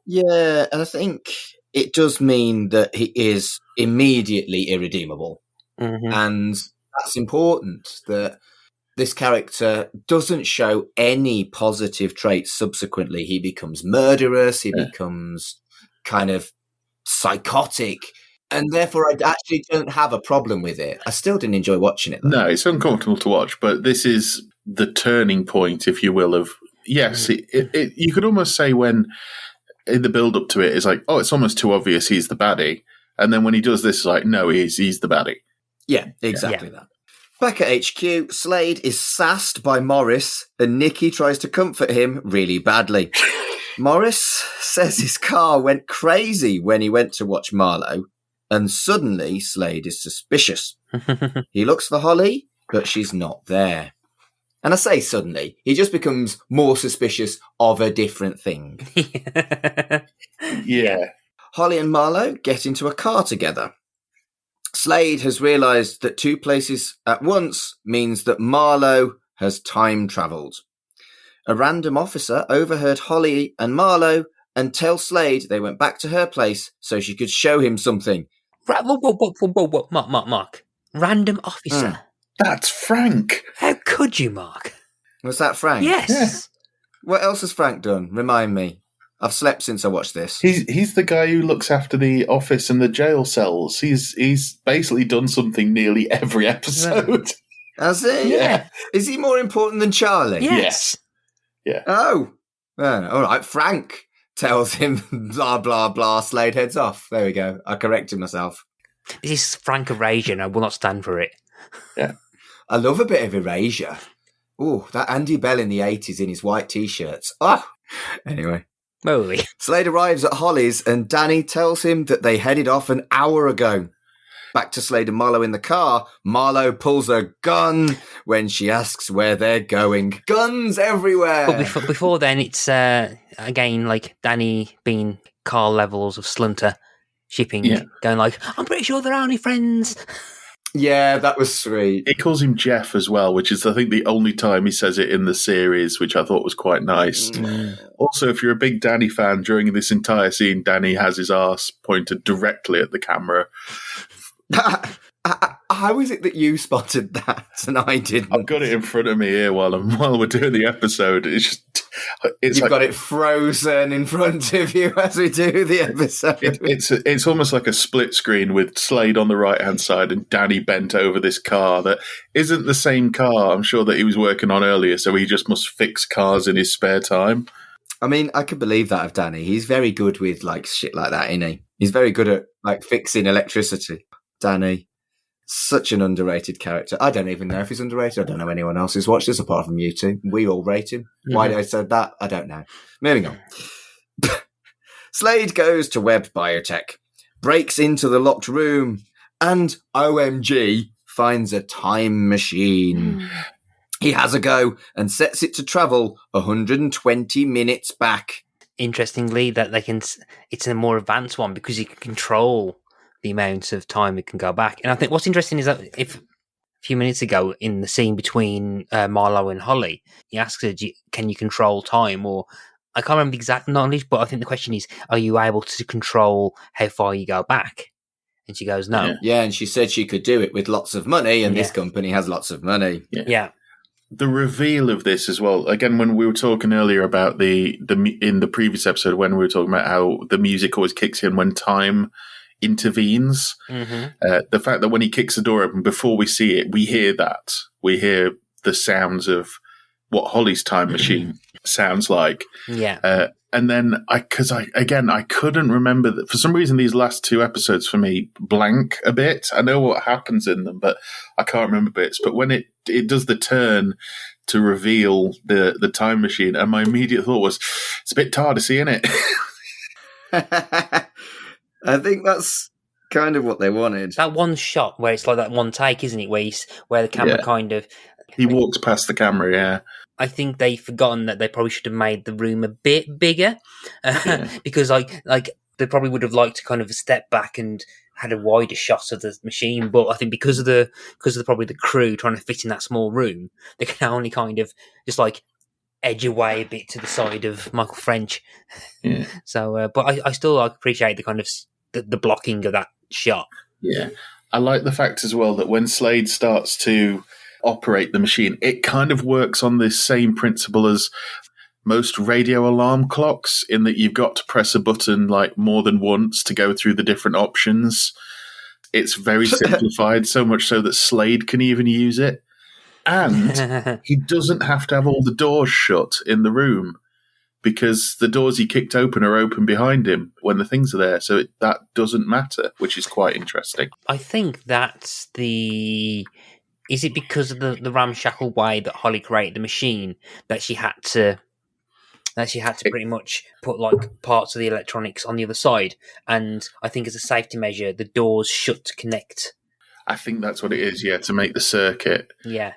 and I think it does mean that he is immediately irredeemable, and that's important. That this character doesn't show any positive traits subsequently. He becomes murderous. He becomes kind of psychotic. And therefore, I actually don't have a problem with it. I still didn't enjoy watching it, though. No, it's uncomfortable to watch, but this is the turning point, if you will, of, yes, you could almost say when, in the build-up to it, it's like, oh, it's almost too obvious he's the baddie. And then when he does this, it's like, no, he's the baddie. Yeah, exactly that. Back at HQ, Slade is sassed by Morris, and Nikki tries to comfort him really badly. Morris says his car went crazy when he went to watch Marlowe, and suddenly Slade is suspicious. He looks for Holly, but she's not there. And I say suddenly, he just becomes more suspicious of a different thing. Yeah. Holly and Marlowe get into a car together. Slade has realised that two places at once means that Marlowe has time travelled. A random officer overheard Holly and Marlowe and tell Slade they went back to her place so she could show him something. Whoa, Mark. Random officer. That's Frank. How could you, Mark? Was that Frank? Yes. Yeah. What else has Frank done? Remind me. I've slept since I watched this. He's the guy who looks after the office and the jail cells. He's basically done something nearly every episode. Has he? Yeah. Is he more important than Charlie? Yes. Yeah. Oh. All right. Frank tells him blah, blah, blah, Slade heads off. There we go. I corrected myself. This is Frank erasure and I will not stand for it. Yeah. I love a bit of erasure. Oh, that Andy Bell in the 80s in his white T-shirts. Oh. Anyway. Holy. Slade arrives at Holly's and Danny tells him that they headed off an hour ago. Back to Slade and Marlowe in the car, Marlowe pulls a gun when she asks where they're going. Guns everywhere! But before then, it's, again, like Danny being car levels of slunter shipping, going like, I'm pretty sure they're only friends. Yeah, that was sweet. He calls him Jeff as well, which is, I think, the only time he says it in the series, which I thought was quite nice. Also, if you're a big Danny fan, during this entire scene, Danny has his arse pointed directly at the camera. How is it that you spotted that and I didn't? I've got it in front of me here while we're doing the episode. You've got it frozen in front of you as we do the episode. It's almost like a split screen with Slade on the right hand side and Danny bent over this car that isn't the same car I'm sure that he was working on earlier, so he just must fix cars in his spare time. I mean, I could believe that of Danny. He's very good with like shit like that, isn't he? He's very good at like fixing electricity. Danny, such an underrated character. I don't even know if he's underrated. I don't know anyone else who's watched this apart from you two. We all rate him. Why did I say that? I don't know. Moving on. Slade goes to Webb Biotech, breaks into the locked room, and OMG finds a time machine. He has a go and sets it to travel 120 minutes back. Interestingly, that it's a more advanced one because you can control the amount of time it can go back. And I think what's interesting is that if a few minutes ago in the scene between Marlowe and Holly, he asks her, can you control time? Or I can't remember the exact knowledge, but I think the question is, are you able to control how far you go back? And she goes, no. Yeah, and she said she could do it with lots of money, and this company has lots of money. Yeah. The reveal of this as well, again, when we were talking earlier about in the previous episode, when we were talking about how the music always kicks in when time intervenes, the fact that when he kicks the door open, before we see it, we hear the sounds of what Holly's time machine sounds like. And then I couldn't remember that for some reason these last two episodes for me blank a bit. I know what happens in them, but I can't remember bits. But when it does the turn to reveal the time machine, and my immediate thought was, it's a bit TARDIS-y, isn't it? I think that's kind of what they wanted. That one shot where it's like that one take, isn't it? Where the camera kind of He walks past the camera, yeah. I think they've forgotten that they probably should have made the room a bit bigger because like they probably would have liked to kind of step back and had a wider shot of the machine. But I think because of the probably the crew trying to fit in that small room, they can only kind of just like edge away a bit to the side of Michael French. Yeah. So, but I still appreciate the kind of the blocking of that shot. Yeah. I like the fact as well that when Slade starts to operate the machine, it kind of works on this same principle as most radio alarm clocks, in that you've got to press a button like more than once to go through the different options. It's very simplified, so much so that Slade can even use it. And he doesn't have to have all the doors shut in the room, because the doors he kicked open are open behind him when the things are there. So that doesn't matter, which is quite interesting. I think that's the... Is it because of the ramshackle way that Holly created the machine that she had to pretty much put like parts of the electronics on the other side? And I think as a safety measure, the doors shut to connect. I think that's what it is, yeah, to make the circuit. Yeah.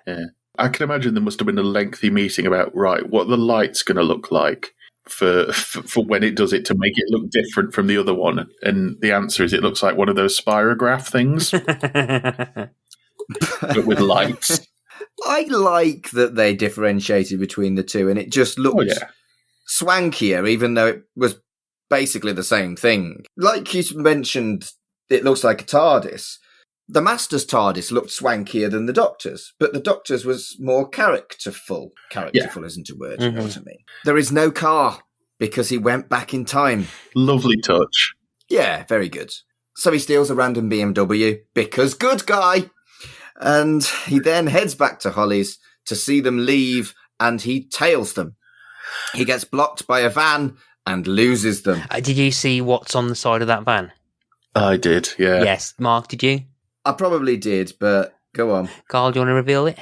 I can imagine there must have been a lengthy meeting about, right, what the light's going to look like for when it does it, to make it look different from the other one. And the answer is it looks like one of those spirograph things. But with lights. I like that they differentiated between the two, and it just looked swankier, even though it was basically the same thing. Like you mentioned, it looks like a TARDIS. The Master's TARDIS looked swankier than the Doctor's, but the Doctor's was more characterful. Characterful isn't a word, you know what I mean? There is no car, because he went back in time. Lovely touch. Yeah, very good. So he steals a random BMW, because good guy! And he then heads back to Holly's to see them leave, and he tails them. He gets blocked by a van and loses them. Did you see what's on the side of that van? I did, yeah. Yes. Mark, did you? I probably did, but go on. Carl, do you want to reveal it?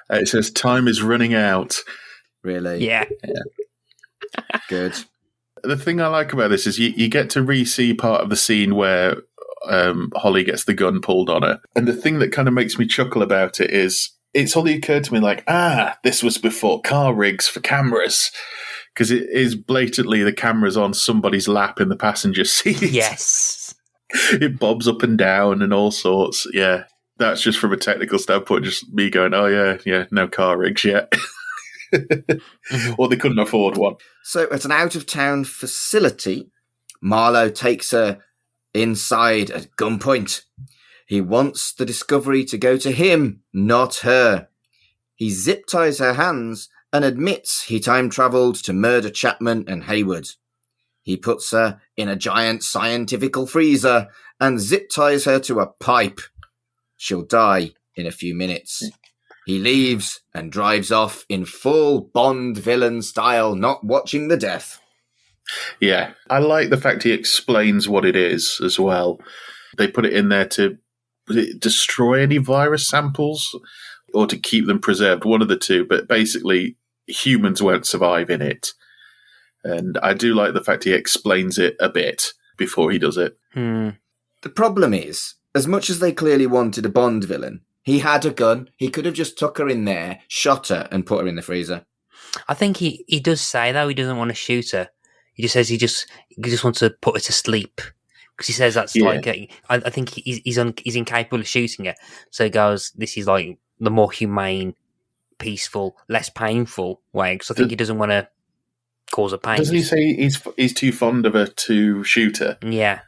It says time is running out. Really? Yeah. Good. The thing I like about this is you get to re-see part of the scene where Holly gets the gun pulled on her. And the thing that kind of makes me chuckle about it is, it's only occurred to me like, this was before car rigs for cameras. Because it is blatantly the camera's on somebody's lap in the passenger seat. Yes. It bobs up and down and all sorts. Yeah. That's just from a technical standpoint, just me going, oh yeah, no car rigs yet. Or they couldn't afford one. So at an out-of-town facility, Marlowe takes her inside at gunpoint. He wants the Discovery to go to him, not her. He zip-ties her hands and admits he time-travelled to murder Chapman and Hayward. He puts her in a giant scientifical freezer and zip-ties her to a pipe. She'll die in a few minutes. He leaves and drives off in full Bond villain style, not watching the death. Yeah, I like the fact he explains what it is as well. They put it in there to destroy any virus samples or to keep them preserved, one of the two, but basically humans won't survive in it. And I do like the fact he explains it a bit before he does it. The problem is, as much as they clearly wanted a Bond villain, he had a gun. He could have just took her in there, shot her, and put her in the freezer. I think he does say, though, he doesn't want to shoot her. He just says he just wants to put her to sleep. Because he says that's like, I think he's incapable of shooting her. So he goes, this is like the more humane, peaceful, less painful way. Because I think he doesn't want to cause her pain. Doesn't he say he's too fond of her to shoot her? Yeah.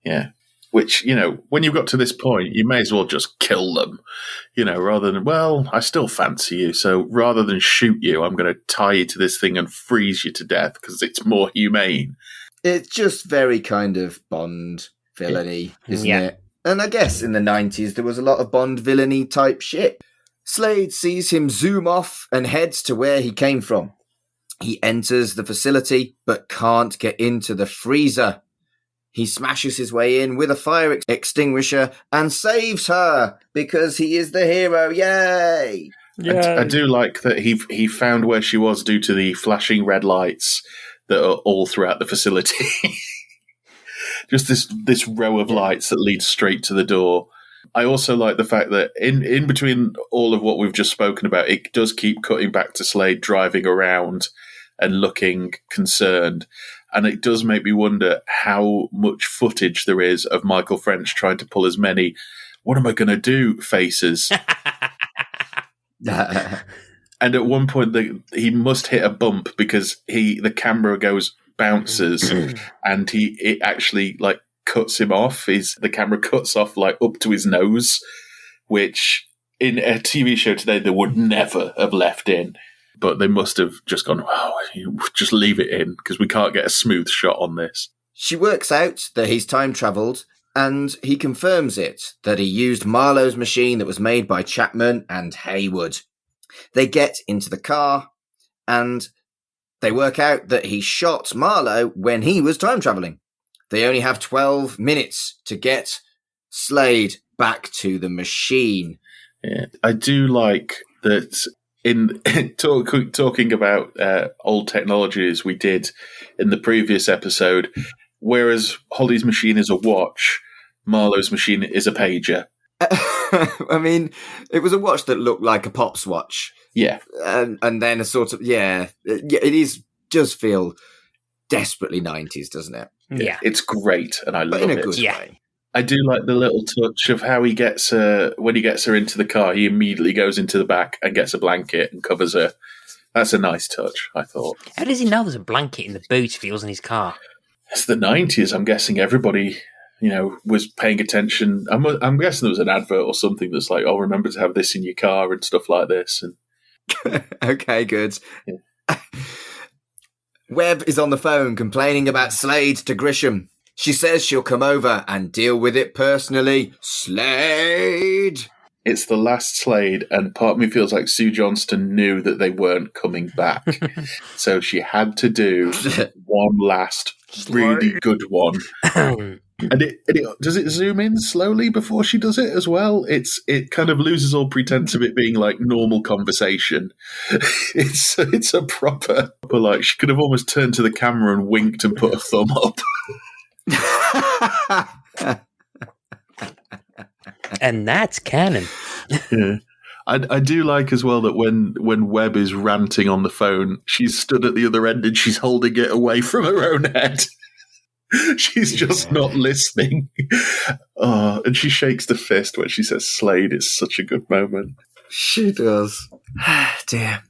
Yeah. Which, when you've got to this point, you may as well just kill them, rather than, well, I still fancy you, so rather than shoot you, I'm going to tie you to this thing and freeze you to death because it's more humane. It's just very kind of Bond villainy, isn't it? And I guess in the 90s, there was a lot of Bond villainy type shit. Slade sees him zoom off and heads to where he came from. He enters the facility, but can't get into the freezer. He smashes his way in with a fire extinguisher and saves her because he is the hero. Yay! I do like that he found where she was due to the flashing red lights that are all throughout the facility. Just this row of lights that leads straight to the door. I also like the fact that in between all of what we've just spoken about, it does keep cutting back to Slade driving around and looking concerned. And it does make me wonder how much footage there is of Michael French trying to pull as many, what am I going to do, faces. And at one point, he must hit a bump because the camera bounces, and it actually like cuts him off. The camera cuts off like up to his nose, which in a TV show today they would never have left in. But they must have just gone, just leave it in because we can't get a smooth shot on this. She works out that he's time travelled, and he confirms it, that he used Marlowe's machine that was made by Chapman and Haywood. They get into the car, and they work out that he shot Marlowe when he was time travelling. They only have 12 minutes to get Slade back to the machine. Yeah, I do like that in talking about old technologies we did in the previous episode, whereas Holly's machine is a watch, Marlowe's machine is a pager. I mean, it was a watch that looked like a Pop's watch. Yeah. And then a sort of, it does feel desperately 90s, doesn't it? Yeah. It's great, and I love in a it. good way. I do like the little touch of how he gets her, when he gets her into the car, he immediately goes into the back and gets a blanket and covers her. That's a nice touch, I thought. How does he know there's a blanket in the boot if he was in his car? It's the 90s. I'm guessing everybody, was paying attention. I'm guessing there was an advert or something that's like, oh, remember to have this in your car and stuff like this. And Okay, good. Yeah. Webb is on the phone complaining about Slade to Grisham. She says she'll come over and deal with it personally. Slade! It's the last Slade, and part of me feels like Sue Johnston knew that they weren't coming back. So she had to do one last really good one. And does it zoom in slowly before she does it as well? It kind of loses all pretense of it being like normal conversation. It's a proper, like, she could have almost turned to the camera and winked and put a thumb up. And that's canon. Yeah. I do like as well that when Webb is ranting on the phone, she's stood at the other end and she's holding it away from her own head. She's just not listening. And she shakes the fist when she says Slade. It's such a good moment. She does. Dear.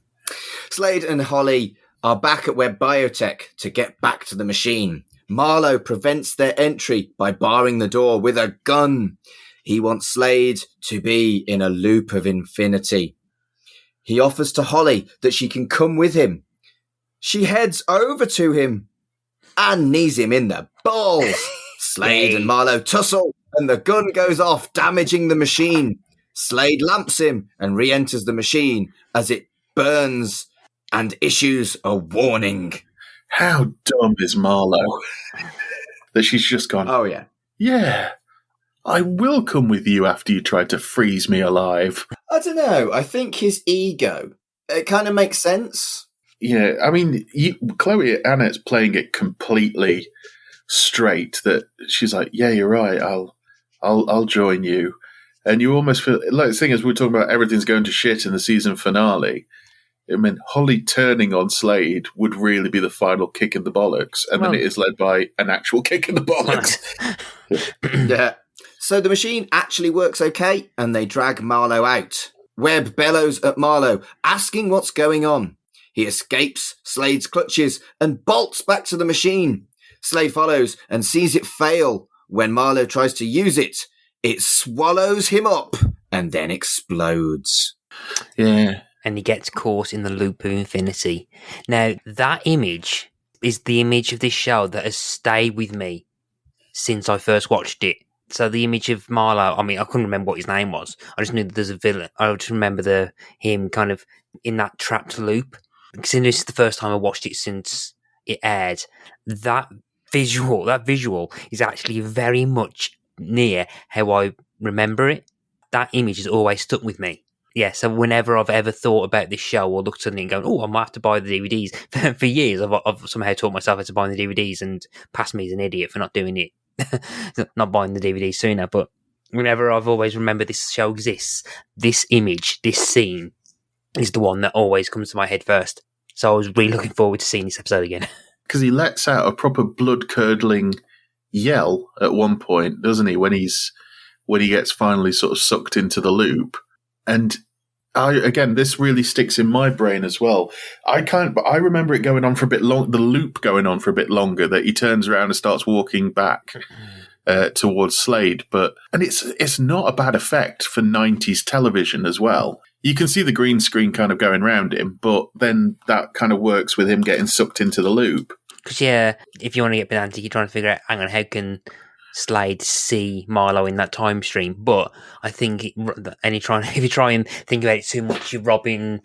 Slade and Holly are back at Webb Biotech to get back to the machine. Marlowe prevents their entry by barring the door with a gun. He wants Slade to be in a loop of infinity. He offers to Holly that she can come with him. She heads over to him and knees him in the balls. Slade and Marlowe tussle, and the gun goes off, damaging the machine. Slade lamps him and re-enters the machine as it burns and issues a warning. How dumb is Marlowe? That she's just gone, oh, yeah. Yeah, I will come with you after you try to freeze me alive. I don't know. I think his ego, it kind of makes sense. Yeah, I mean, Chloe Annett's playing it completely straight. That she's like, yeah, you're right. I'll join you, and you almost feel like the thing is we're talking about everything's going to shit in the season finale. I mean, Holly turning on Slade would really be the final kick in the bollocks, and then it is led by an actual kick in the bollocks. Yeah. So the machine actually works okay, and they drag Marlowe out. Webb bellows at Marlowe, asking what's going on. He escapes Slade's clutches and bolts back to the machine. Slade follows and sees it fail. When Marlowe tries to use it, it swallows him up and then explodes. Yeah. And he gets caught in the loop of infinity. Now, that image is the image of this show that has stayed with me since I first watched it. So the image of Marlowe, I mean, I couldn't remember what his name was. I just knew that there's a villain. I just remember him kind of in that trapped loop. Because this is the first time I watched it since it aired. That visual is actually very much near how I remember it. That image has always stuck with me. Yeah, so whenever I've ever thought about this show or looked at it and going, oh, I might have to buy the DVDs. For years, I've somehow taught myself how to buy the DVDs and passed me as an idiot for not doing it. Not buying the DVDs sooner, but whenever I've always remembered this show exists, this image, this scene is the one that always comes to my head first. So I was really looking forward to seeing this episode again. Because he lets out a proper blood-curdling yell at one point, doesn't he, when he gets finally sort of sucked into the loop. And this really sticks in my brain as well. I remember it going on for a bit long, the loop going on for a bit longer, that he turns around and starts walking back towards Slade. And it's not a bad effect for 90s television as well. You can see the green screen kind of going around him, but then that kind of works with him getting sucked into the loop. Because, yeah, if you want to get pedantic, you're trying to figure out, hang on, how can Slade see Marlowe in that time stream? But I think, if you try and think about it too much, you're robbing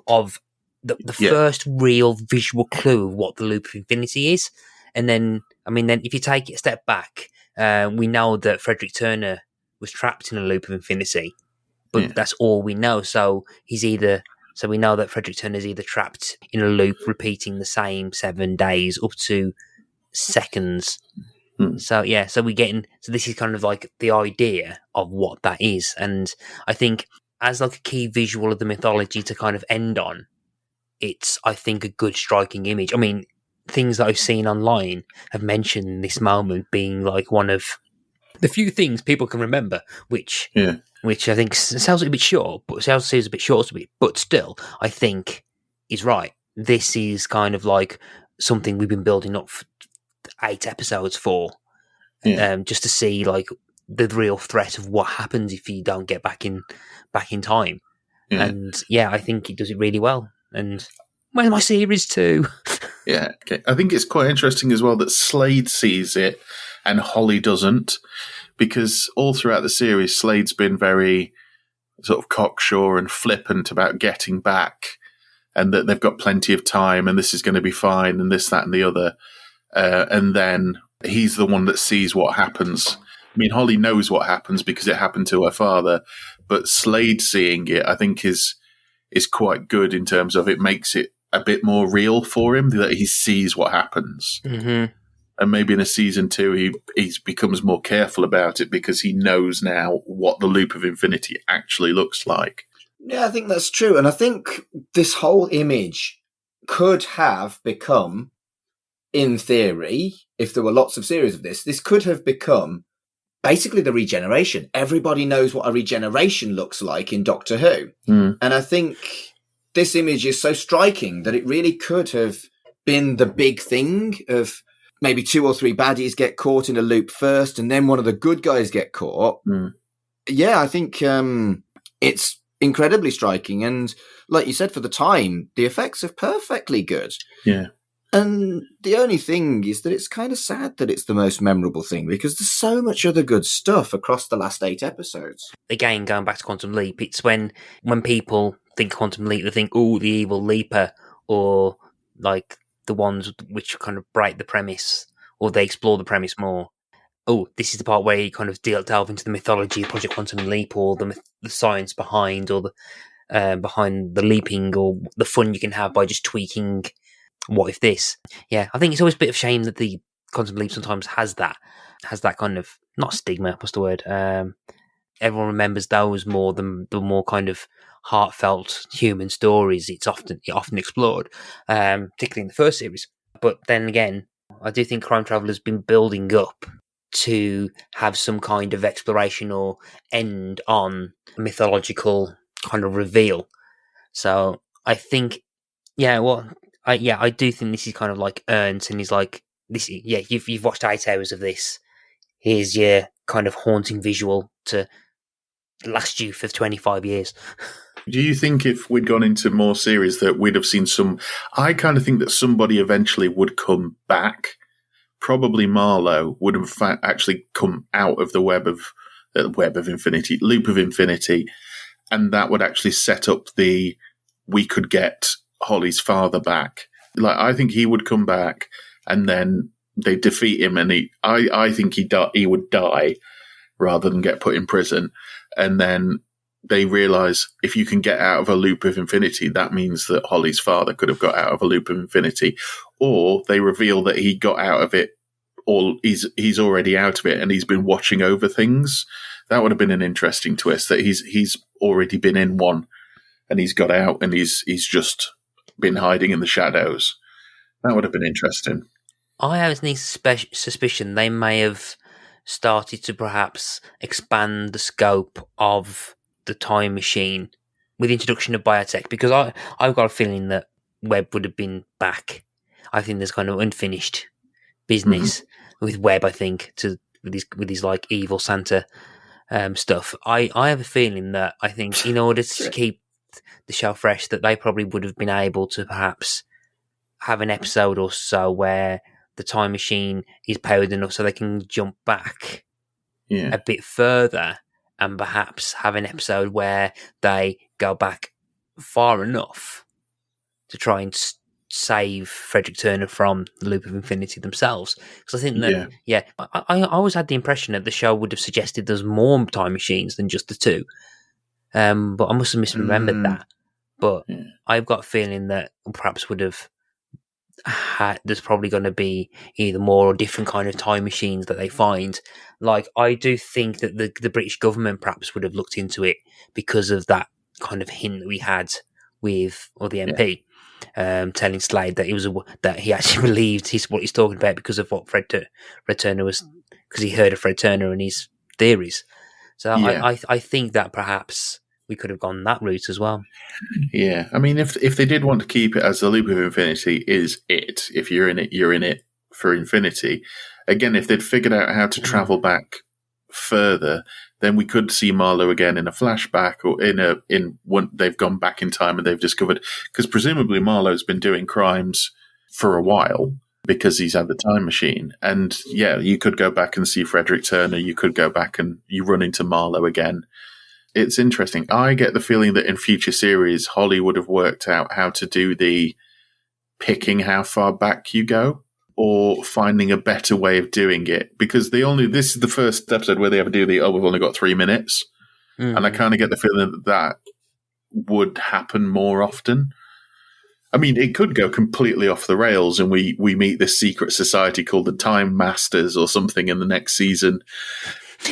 of the first real visual clue of what the loop of infinity is. And then if you take it a step back, we know that Frederick Turner was trapped in a loop of infinity, but that's all we know. So we know that Frederick Turner is either trapped in a loop repeating the same 7 days up to seconds. So this is kind of like the idea of what that is. And I think as like a key visual of the mythology to kind of end on, it's, I think, a good striking image. I mean, things that I've seen online have mentioned this moment being like one of the few things people can remember, which I think sounds a bit short, but still, I think is right. This is kind of like something we've been building up for 8 episodes for, just to see like the real threat of what happens if you don't get back in time. And I think it does it really well. And where's my series 2? Yeah, okay. I think it's quite interesting as well that Slade sees it and Holly doesn't, because all throughout the series, Slade's been very sort of cocksure and flippant about getting back, and that they've got plenty of time and this is going to be fine and this, that and the other. And then he's the one that sees what happens. I mean, Holly knows what happens because it happened to her father, but Slade seeing it, I think, is quite good in terms of it makes it a bit more real for him, that he sees what happens. Mm-hmm. And maybe in a season 2, he becomes more careful about it because he knows now what the loop of infinity actually looks like. Yeah, I think that's true. And I think this whole image could have become, in theory, if there were lots of series of this could have become basically the regeneration. Everybody knows what a regeneration looks like in Doctor Who. And I think this image is so striking that it really could have been the big thing of maybe 2 or 3 baddies get caught in a loop first and then one of the good guys get caught. Yeah, I think it's incredibly striking. And like you said, for the time, the effects are perfectly good. Yeah. And the only thing is that it's kind of sad that it's the most memorable thing, because there's so much other good stuff across the last 8 episodes. Again, going back to Quantum Leap, it's when people think Quantum Leap, they think, oh, the evil leaper, or like the ones which kind of break the premise, or they explore the premise more. Oh, this is the part where you kind of delve into the mythology of Project Quantum Leap, or the science behind, or the behind the leaping, or the fun you can have by just tweaking. What if this? Yeah, I think it's always a bit of shame that the Quantum Leap sometimes has that kind of, not stigma, what's the word? Everyone remembers those more than the more kind of heartfelt human stories it often explored, particularly in the first series. But then again, I do think Crime Traveler's been building up to have some kind of exploration or end on a mythological kind of reveal. So I think, I do think this is kind of like earned, and he's like, this. Yeah, you've watched 8 hours of this. Here's your kind of haunting visual to last you for 25 years. Do you think if we'd gone into more series that we'd have seen some? I kind of think that somebody eventually would come back. Probably Marlowe would have actually come out of the loop of infinity, and that would actually set up we could get Holly's father back. Like, I think he would come back, and then they defeat him, and I think he would die rather than get put in prison. And then they realise if you can get out of a loop of infinity, that means that Holly's father could have got out of a loop of infinity. Or they reveal that he got out of it, or he's already out of it, and he's been watching over things That would have been an interesting twist, that he's already been in one and he's got out and he's just been hiding in the shadows. That would have been interesting. I have a suspicion they may have started to perhaps expand the scope of the time machine with the introduction of biotech, because I've got a feeling that Webb would have been back. I think there's kind of unfinished business with Webb, I think, with his like evil Santa stuff. I have a feeling that I think in order to keep the show fresh, that they probably would have been able to perhaps have an episode or so where the time machine is powered enough so they can jump back a bit further, and perhaps have an episode where they go back far enough to try and save Frederick Turner from the Loop of Infinity themselves. Because I think that, I always had the impression that the show would have suggested there's more time machines than just the two. But I must have misremembered that. But I've got a feeling that perhaps would have there's probably going to be either more or different kind of time machines that they find. Like, I do think that the British government perhaps would have looked into it because of that kind of hint that we had with, or the MP, telling Slade that that he actually believed what he's talking about because of what Fred Turner was, because he heard of Fred Turner and his theories. So I think that perhaps we could have gone that route as well. Yeah, I mean, if they did want to keep it as the Loop of Infinity is it, if you're in it, you're in it for infinity. Again, if they'd figured out how to travel back further, then we could see Marlowe again in a flashback, or in one they've gone back in time and they've discovered, because presumably Marlowe's been doing crimes for a while because he's had the time machine. And yeah, you could go back and see Frederick Turner. You could go back and you run into Marlowe again. It's interesting. I get the feeling that in future series, Holly would have worked out how to do the picking how far back you go, or finding a better way of doing it. Because this is the first episode where they ever do we've only got 3 minutes. And I kind of get the feeling that would happen more often. I mean, it could go completely off the rails and we meet this secret society called the Time Masters or something in the next season,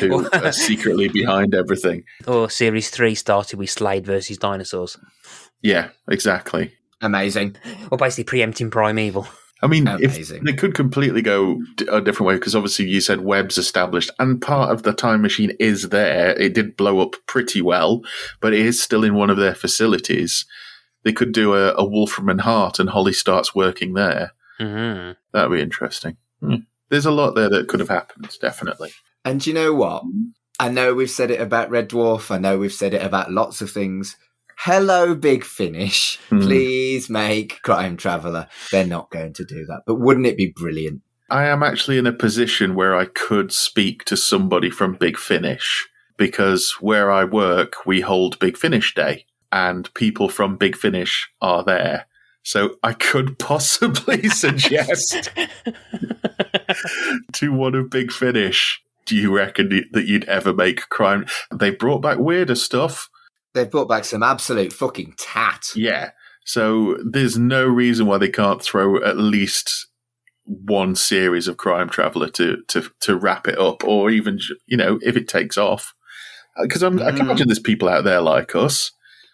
who are secretly behind everything. Or Series 3 started with Slade versus dinosaurs. Yeah, exactly. Amazing. Or basically preempting Primeval. I mean, if they could completely go a different way, because obviously you said Webb's established, and part of the time machine is there. It did blow up pretty well, but it is still in one of their facilities. They could do a Wolfram and Hart, and Holly starts working there. Mm-hmm. That would be interesting. There's a lot there that could have happened, definitely. And you know what? I know we've said it about Red Dwarf. I know we've said it about lots of things. Hello, Big Finish. Please make Crime Traveller. They're not going to do that. But wouldn't it be brilliant? I am actually in a position where I could speak to somebody from Big Finish, because where I work, we hold Big Finish Day, and people from Big Finish are there. So I could possibly suggest to one of Big Finish, do you reckon that you'd ever make crime? They brought back weirder stuff. They've brought back some absolute fucking tat. Yeah. So there's no reason why they can't throw at least one series of Crime Traveller to wrap it up, or even, if it takes off. Because I can imagine there's people out there like us,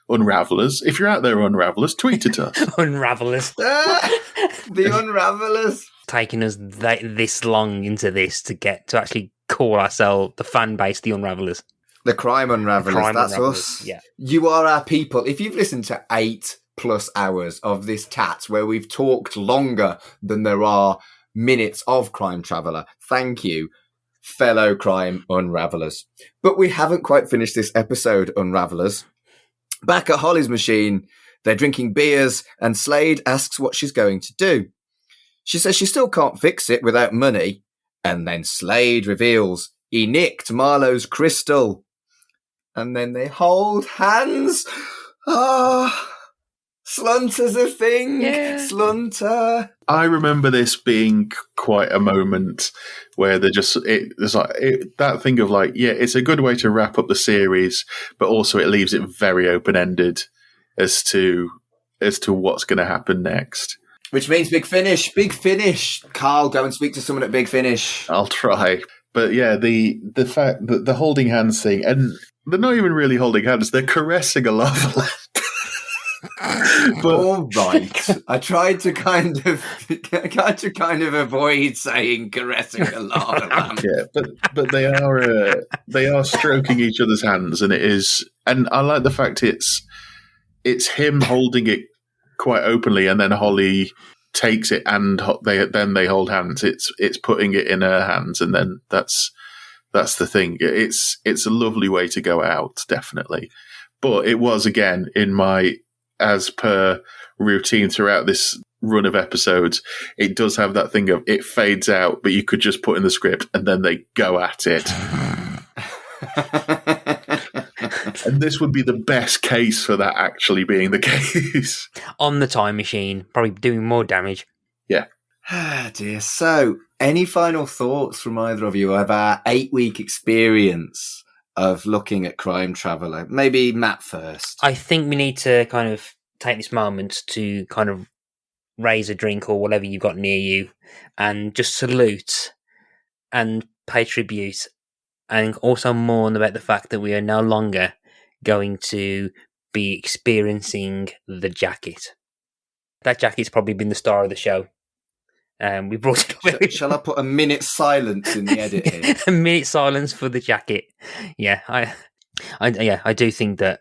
Unravelers. If you're out there, Unravelers, tweet at us. Unravelers. The Unravelers. Taking us this long into this to actually call ourselves the fan base, the Unravelers. The Crime Unravelers, that's us. Yeah. You are our people. If you've listened to 8+ hours of this tat where we've talked longer than there are minutes of Crime Traveller, thank you, fellow Crime Unravelers. But we haven't quite finished this episode, Unravelers. Back at Holly's machine, they're drinking beers, and Slade asks what she's going to do. She says she still can't fix it without money, and then Slade reveals he nicked Marlowe's crystal. And then they hold hands. Slunter's a thing. Yeah. Slunter. I remember this being quite a moment where there's like that thing of like, yeah, it's a good way to wrap up the series, but also it leaves it very open-ended as to what's going to happen next. Which means Big Finish. Big Finish. Carl, go and speak to someone at Big Finish. I'll try. But yeah, the fact that the holding hands thing, and they're not even really holding hands, they're caressing a lava lamp. But, all right. I tried to kind of avoid saying caressing a lava lamp. Yeah, but they are stroking each other's hands, and it is, and I like the fact it's him holding it quite openly, and then Holly takes it, and they hold hands. It's putting it in her hands, and then that's the thing. It's a lovely way to go out, definitely. But it was, again, in my, as per routine throughout this run of episodes, it does have that thing of it fades out, but you could just put in the script and then they go at it. And this would be the best case for that actually being the case. On the time machine, probably doing more damage. Yeah. Ah, dear. So, any final thoughts from either of you of our 8-week experience of looking at Crime Traveller? Maybe Matt first. I think we need to kind of take this moment to kind of raise a drink or whatever you've got near you and just salute and pay tribute, and also mourn about the fact that we are no longer going to be experiencing the jacket. That jacket's probably been the star of the show. We brought it up. Shall I put a minute silence in the edit here? A minute silence for the jacket. Yeah, I do think that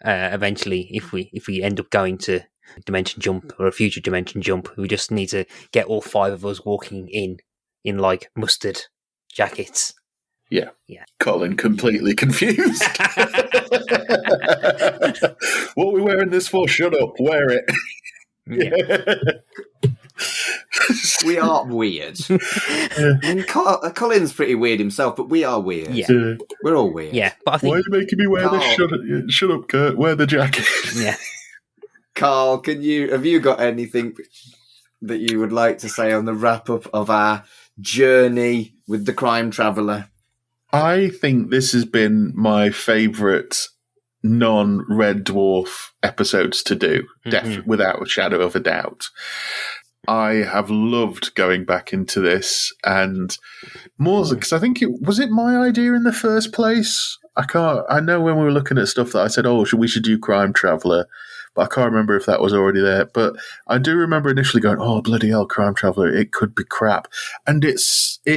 eventually, if we end up going to Dimension Jump or a future Dimension Jump, we just need to get all 5 of us walking in like mustard jackets. Yeah. Yeah. Colin completely confused. What are we wearing this for? Shut up. Wear it. Yeah. We are weird. I mean, Colin's pretty weird himself, but we are weird. Yeah. We're all weird. Yeah, but I think... Why are you making me wear this? Shut up, Kurt. Wear the jacket. Yeah. Carl, have you got anything that you would like to say on the wrap-up of our journey with the Crime Traveller? I think this has been my favourite non-Red Dwarf episodes to do, without a shadow of a doubt. I have loved going back into this, and more because I think was it my idea in the first place? I know when we were looking at stuff that I said, we should do Crime Traveller, but I can't remember if that was already there. But I do remember initially going, oh, bloody hell, Crime Traveller, it could be crap. And it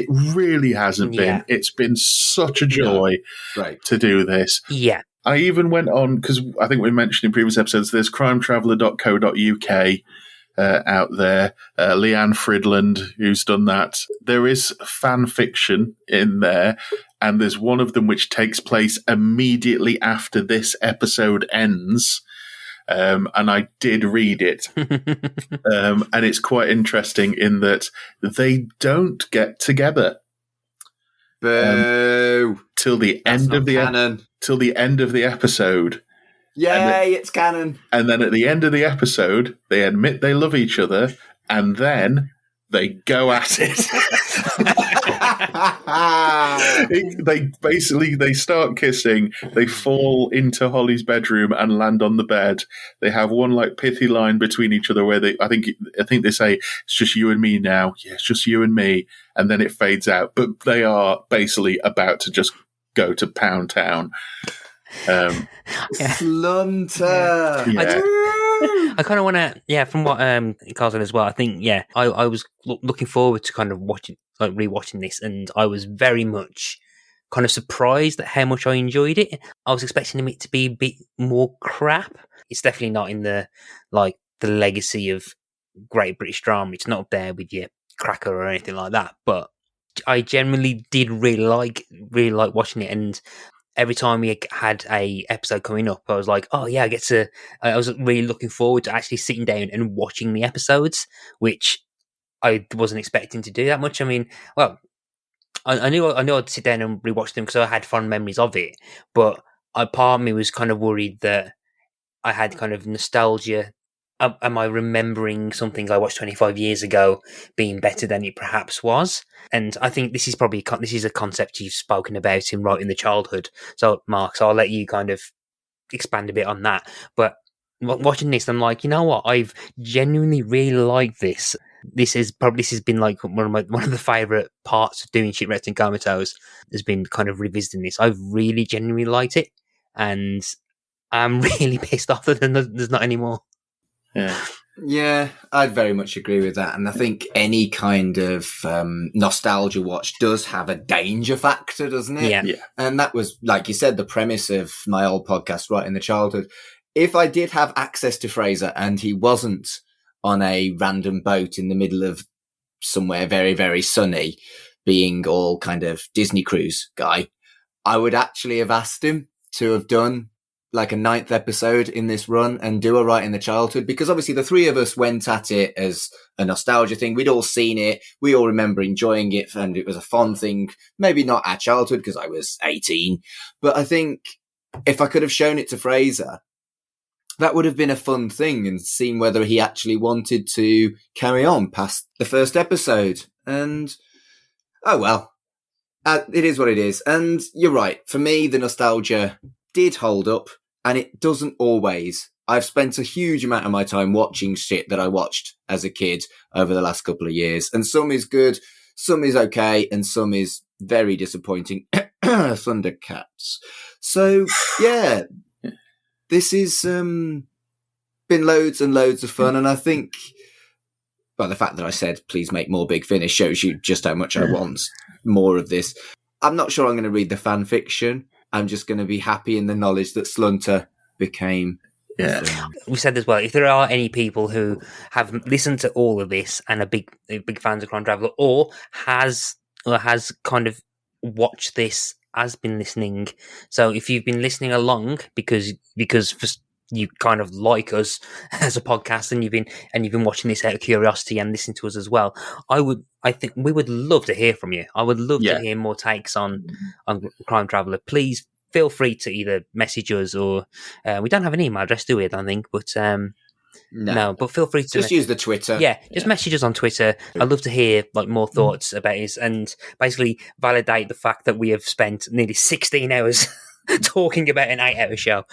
really hasn't been. It's been such a joy to do this. Yeah. I even went on, because I think we mentioned in previous episodes, there's crimetraveller.co.uk out there. Leanne Fridland, who's done that. There is fan fiction in there, and there's one of them which takes place immediately after this episode ends. And I did read it. And it's quite interesting in that they don't get together. Boo! Till the end of the episode. Yay, it's canon. And then at the end of the episode, they admit they love each other, and then they go at it. They start kissing, they fall into Holly's bedroom and land on the bed. They have one like pithy line between each other where I think they say, it's just you and me now. Yeah, it's just you and me. And then it fades out. But they are basically about to just go to Pound Town. Slunter. Yeah. I kind of want to, from what Carl said as well, I think, I was looking forward to kind of rewatching this, and I was very much kind of surprised at how much I enjoyed it. I was expecting it to be a bit more crap. It's definitely not in the legacy of Great British Drama. It's not up there with your Cracker or anything like that, but I generally did really like watching it, and every time we had a episode coming up, I was like, oh yeah, I was really looking forward to actually sitting down and watching the episodes, which I wasn't expecting to do that much. I mean, well, I knew I'd sit down and rewatch them because I had fond memories of it, but part of me was kind of worried that I had kind of nostalgia. Am I remembering something I watched 25 years ago being better than it perhaps was? And I think this is a concept you've spoken about in Right in the Childhood. So, Mark, I'll let you kind of expand a bit on that. But watching this, I'm like, you know what? I've genuinely really liked this. this has been like one of the favourite parts of doing Shipwrecked and Comatose has been kind of revisiting this. I've really genuinely liked it, and I'm really pissed off that there's not any more. Yeah, I'd very much agree with that. And I think any kind of nostalgia watch does have a danger factor, doesn't it? Yeah. And that was, like you said, the premise of my old podcast, Right in the Childhood. If I did have access to Fraser and he wasn't on a random boat in the middle of somewhere very, very sunny, being all kind of Disney cruise guy, I would actually have asked him to have done like a 9th episode in this run and do a Right in the Childhood, because obviously the three of us went at it as a nostalgia thing. We'd all seen it. We all remember enjoying it, and it was a fun thing. Maybe not our childhood because I was 18, but I think if I could have shown it to Fraser, that would have been a fun thing, and seen whether he actually wanted to carry on past the first episode. And, oh well, it is what it is. And you're right. For me, the nostalgia did hold up, and it doesn't always. I've spent a huge amount of my time watching shit that I watched as a kid over the last couple of years, and some is good, some is okay, and some is very disappointing. Thundercats. So, yeah, this has been loads and loads of fun, and I think, well, the fact that I said, please make more Big Finish shows you just how much I want more of this. I'm not sure I'm going to read the fan fiction. I'm just going to be happy in the knowledge that Slunter became. Yeah. We said as well, if there are any people who have listened to all of this and are big fans of Crime Traveller, or has kind of watched this, has been listening. So if you've been listening along because you kind of like us as a podcast, and you've been watching this out of curiosity and listening to us as well, I think we would love to hear from you. I would love to hear more takes on Crime Traveller. Please feel free to either message us, or we don't have an email address, do we? I don't think, but no, but feel free to just use the Twitter. Yeah, just message us on Twitter. I'd love to hear like more thoughts about it, and basically validate the fact that we have spent nearly 16 hours talking about an 8-hour show,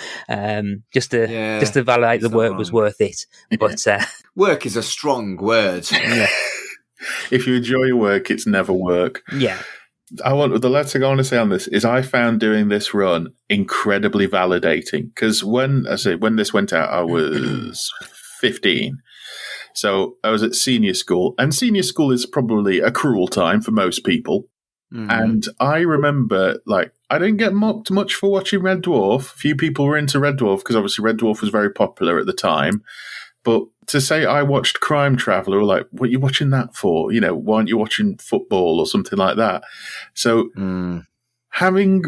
just to validate the work was worth it. But work is a strong word. Yeah. If you enjoy your work, it's never work. Yeah. The last thing I want to say on this is I found doing this run incredibly validating, because when this went out, I was 15. So I was at senior school, and senior school is probably a cruel time for most people. Mm-hmm. And I remember, like, I didn't get mocked much for watching Red Dwarf. A few people were into Red Dwarf because obviously Red Dwarf was very popular at the time. But to say I watched Crime Traveller, or like, what are you watching that for? You know, why aren't you watching football or something like that? So having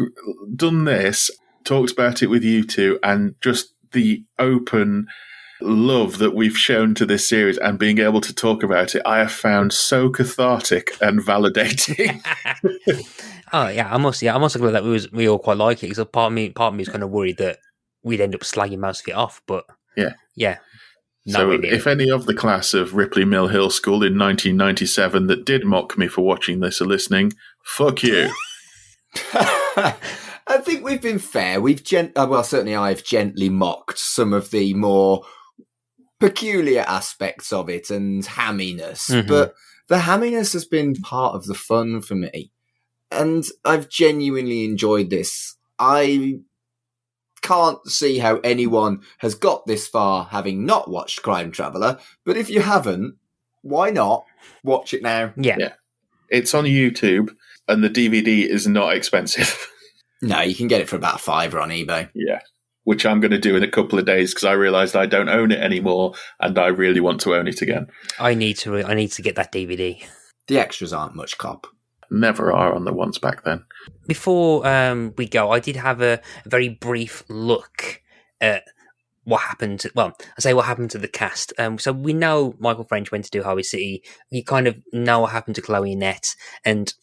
done this, talked about it with you two, and just the open love that we've shown to this series and being able to talk about it, I have found so cathartic and validating. Oh yeah, I must agree that we all quite like it, because part of me is kind of worried that we'd end up slagging most of it off, but yeah. So if any of the class of Ripley Mill Hill School in 1997 that did mock me for watching this are listening, fuck you. I think we've been fair. Certainly I've gently mocked some of the more peculiar aspects of it and hamminess, but the hamminess has been part of the fun for me, and I've genuinely enjoyed this. I can't see how anyone has got this far having not watched Crime Traveller, but if you haven't, why not watch it now? Yeah. It's on YouTube, and the DVD is not expensive. No, you can get it for about $5 on eBay. Yeah, which I'm going to do in a couple of days, because I realised I don't own it anymore, and I really want to own it again. I need to get that DVD. The extras aren't much cop. Never are on the ones back then. Before we go, I did have a very brief look at what happened. What happened to the cast. So we know Michael French went to do Harvey City. You kind of know what happened to Chloe Annett, and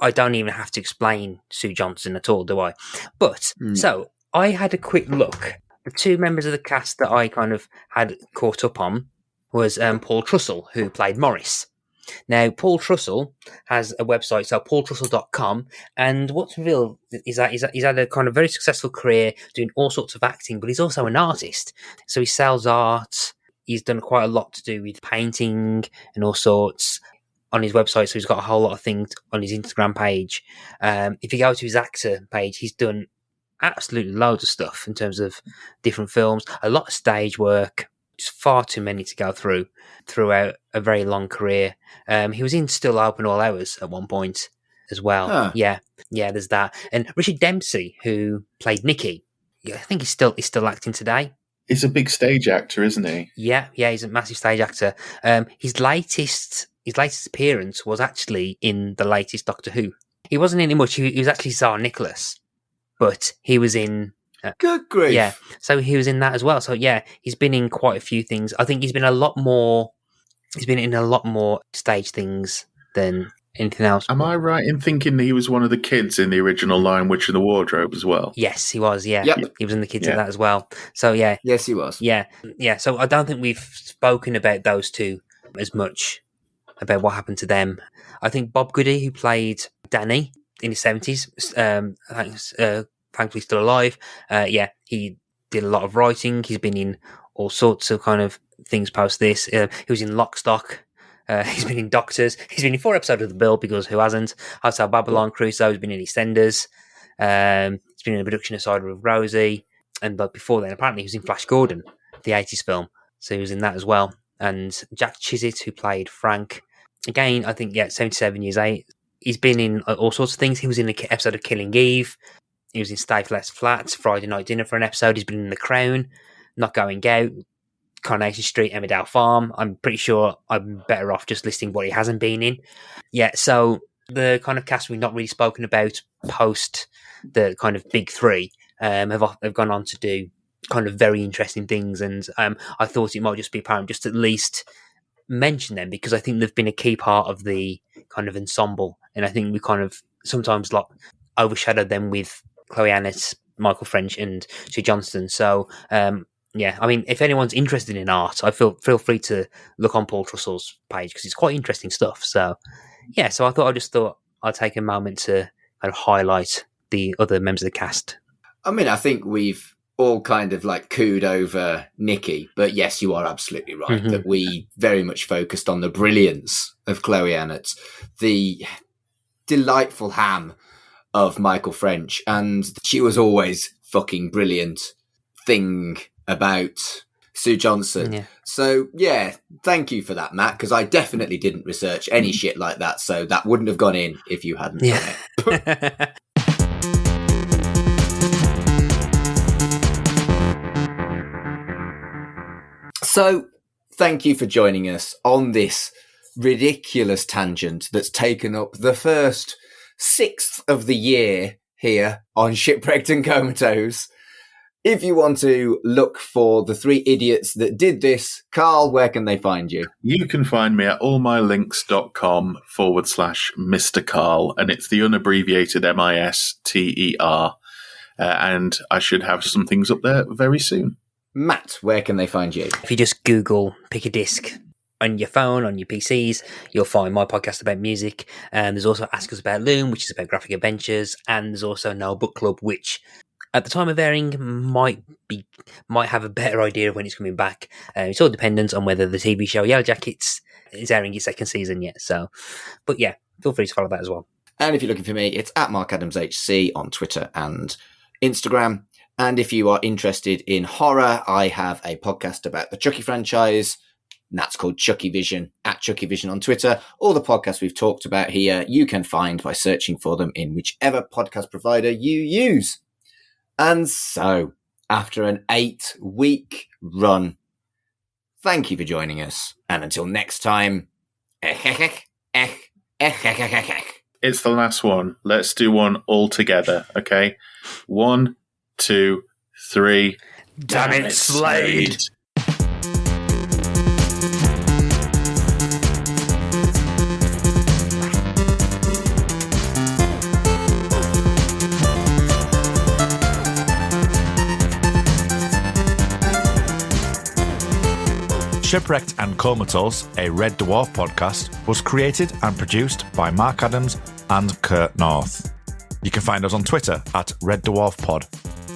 I don't even have to explain Sue Johnson at all, do I? But so I had a quick look. The two members of the cast that I kind of had caught up on was Paul Trussell, who played Morris. Now, Paul Trussell has a website, so paultrussell.com, and what's revealed is that he's had a kind of very successful career doing all sorts of acting, but he's also an artist. So he sells art, he's done quite a lot to do with painting and all sorts on his website. So he's got a whole lot of things on his Instagram page. If you go to his actor page, he's done absolutely loads of stuff in terms of different films, a lot of stage work, just far too many to go through throughout a very long career. He was in Still Open All Hours at one point as well. Huh. Yeah, there's that. And Richard Dempsey, who played Nicky, I think he's still acting today. He's a big stage actor, isn't he? Yeah, he's a massive stage actor. His latest appearance was actually in the latest Doctor Who. He wasn't in it much. He was actually Tsar Nicholas, but he was in. Good grief. Yeah, so he was in that as well. So yeah, he's been in quite a few things. I think he's been in a lot more stage things than anything else. Am I right in thinking that he was one of the kids in the original Lion, Witch and the Wardrobe as well? Yes, he was. Yeah, Yep. He was in the kids in that as well. So yeah, Yes, he was. yeah. So I don't think we've spoken about those two as much about what happened to them. I think Bob Goody, who played Danny in his 70s, thankfully still alive. He did a lot of writing. He's been in all sorts of kind of things post this. He was in Lock, Stock. He's been in Doctors. He's been in 4 episodes of The Bill, because who hasn't? Hotel Babylon, Crusoe. He's been in EastEnders. He's been in a production of Cider with Rosie. And but before then, apparently he was in Flash Gordon, the 80s film. So he was in that as well. And Jack Chisit, who played Frank. Again, I think, 77 years old. He's been in all sorts of things. He was in an episode of Killing Eve. He was in Stay Less Flats, Friday Night Dinner for an episode. He's been in The Crown, Not Going Out, Coronation Street, Emmerdale Farm. I'm pretty sure I'm better off just listing what he hasn't been in. Yeah, so the kind of cast we've not really spoken about post the kind of big three have gone on to do kind of very interesting things. And I thought it might just be apparent just at least mention them, because I think they've been a key part of the kind of ensemble. And I think we kind of sometimes overshadowed them with Chloe Annett, Michael French and Sue Johnston. So, I mean, if anyone's interested in art, I feel free to look on Paul Trussell's page, because it's quite interesting stuff. So, so I thought I'd take a moment to kind of highlight the other members of the cast. I mean, I think we've all kind of cooed over Nicky, but yes, you are absolutely right that we very much focused on the brilliance of Chloe Annett, the delightful ham of Michael French, and she was always fucking brilliant thing about Sue Johnson. Yeah. So thank you for that, Matt, because I definitely didn't research any shit like that, so that wouldn't have gone in if you hadn't done it. So thank you for joining us on this ridiculous tangent that's taken up the first 6th of the year here on Shipwrecked and Comatose. If you want to look for the 3 idiots that did this, Carl, where can they find you? You can find me at allmylinks.com/Mr. Carl, and it's the unabbreviated MISTER. And I should have some things up there very soon. Matt, where can they find you? If you just Google Pick a Disc on your phone, on your PCs, you'll find my podcast about music. And there's also Ask Us About Loom, which is about graphic adventures. And there's also No Book Club, which at the time of airing might have a better idea of when it's coming back. It's all dependent on whether the TV show Yellow Jackets is airing its 2nd season yet. So, but feel free to follow that as well. And if you're looking for me, it's at MarkAdamsHC on Twitter and Instagram. And if you are interested in horror, I have a podcast about the Chucky franchise. And that's called Chucky Vision, at Chucky Vision on Twitter. All the podcasts we've talked about here, you can find by searching for them in whichever podcast provider you use. And so, after an 8-week run, thank you for joining us. And until next time, it's the last one. Let's do one all together, okay? 1, 2, 3. Damn it, Slade! Shipwrecked and Comatose, a Red Dwarf podcast, was created and produced by Mark Adams and Kurt North. You can find us on Twitter at Red Dwarf Pod,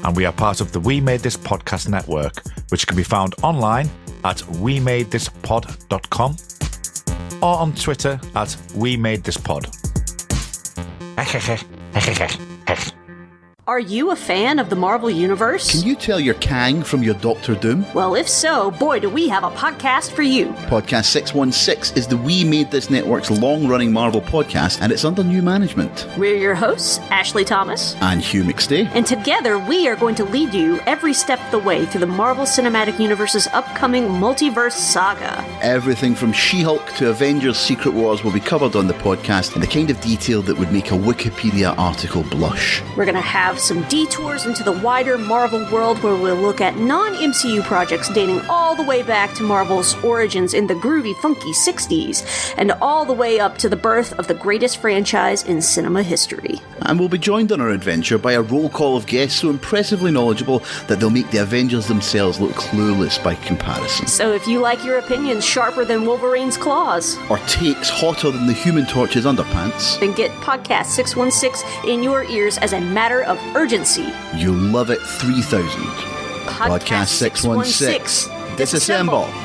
and we are part of the We Made This Podcast network, which can be found online at wemadethispod.com or on Twitter at wemadethispod. Are you a fan of the Marvel Universe? Can you tell your Kang from your Doctor Doom? Well, if so, boy, do we have a podcast for you. Podcast 616 is the We Made This Network's long-running Marvel podcast, and it's under new management. We're your hosts, Ashley Thomas and Hugh McStay. And together, we are going to lead you every step of the way through the Marvel Cinematic Universe's upcoming multiverse saga. Everything from She-Hulk to Avengers Secret Wars will be covered on the podcast in the kind of detail that would make a Wikipedia article blush. We're going to have some detours into the wider Marvel world where we'll look at non-MCU projects dating all the way back to Marvel's origins in the groovy, funky 60s, and all the way up to the birth of the greatest franchise in cinema history. And we'll be joined on our adventure by a roll call of guests so impressively knowledgeable that they'll make the Avengers themselves look clueless by comparison. So if you like your opinions sharper than Wolverine's claws, or takes hotter than the Human Torch's underpants, then get Podcast 616 in your ears as a matter of urgency. You'll love it 3000. Podcast 616. Disassemble.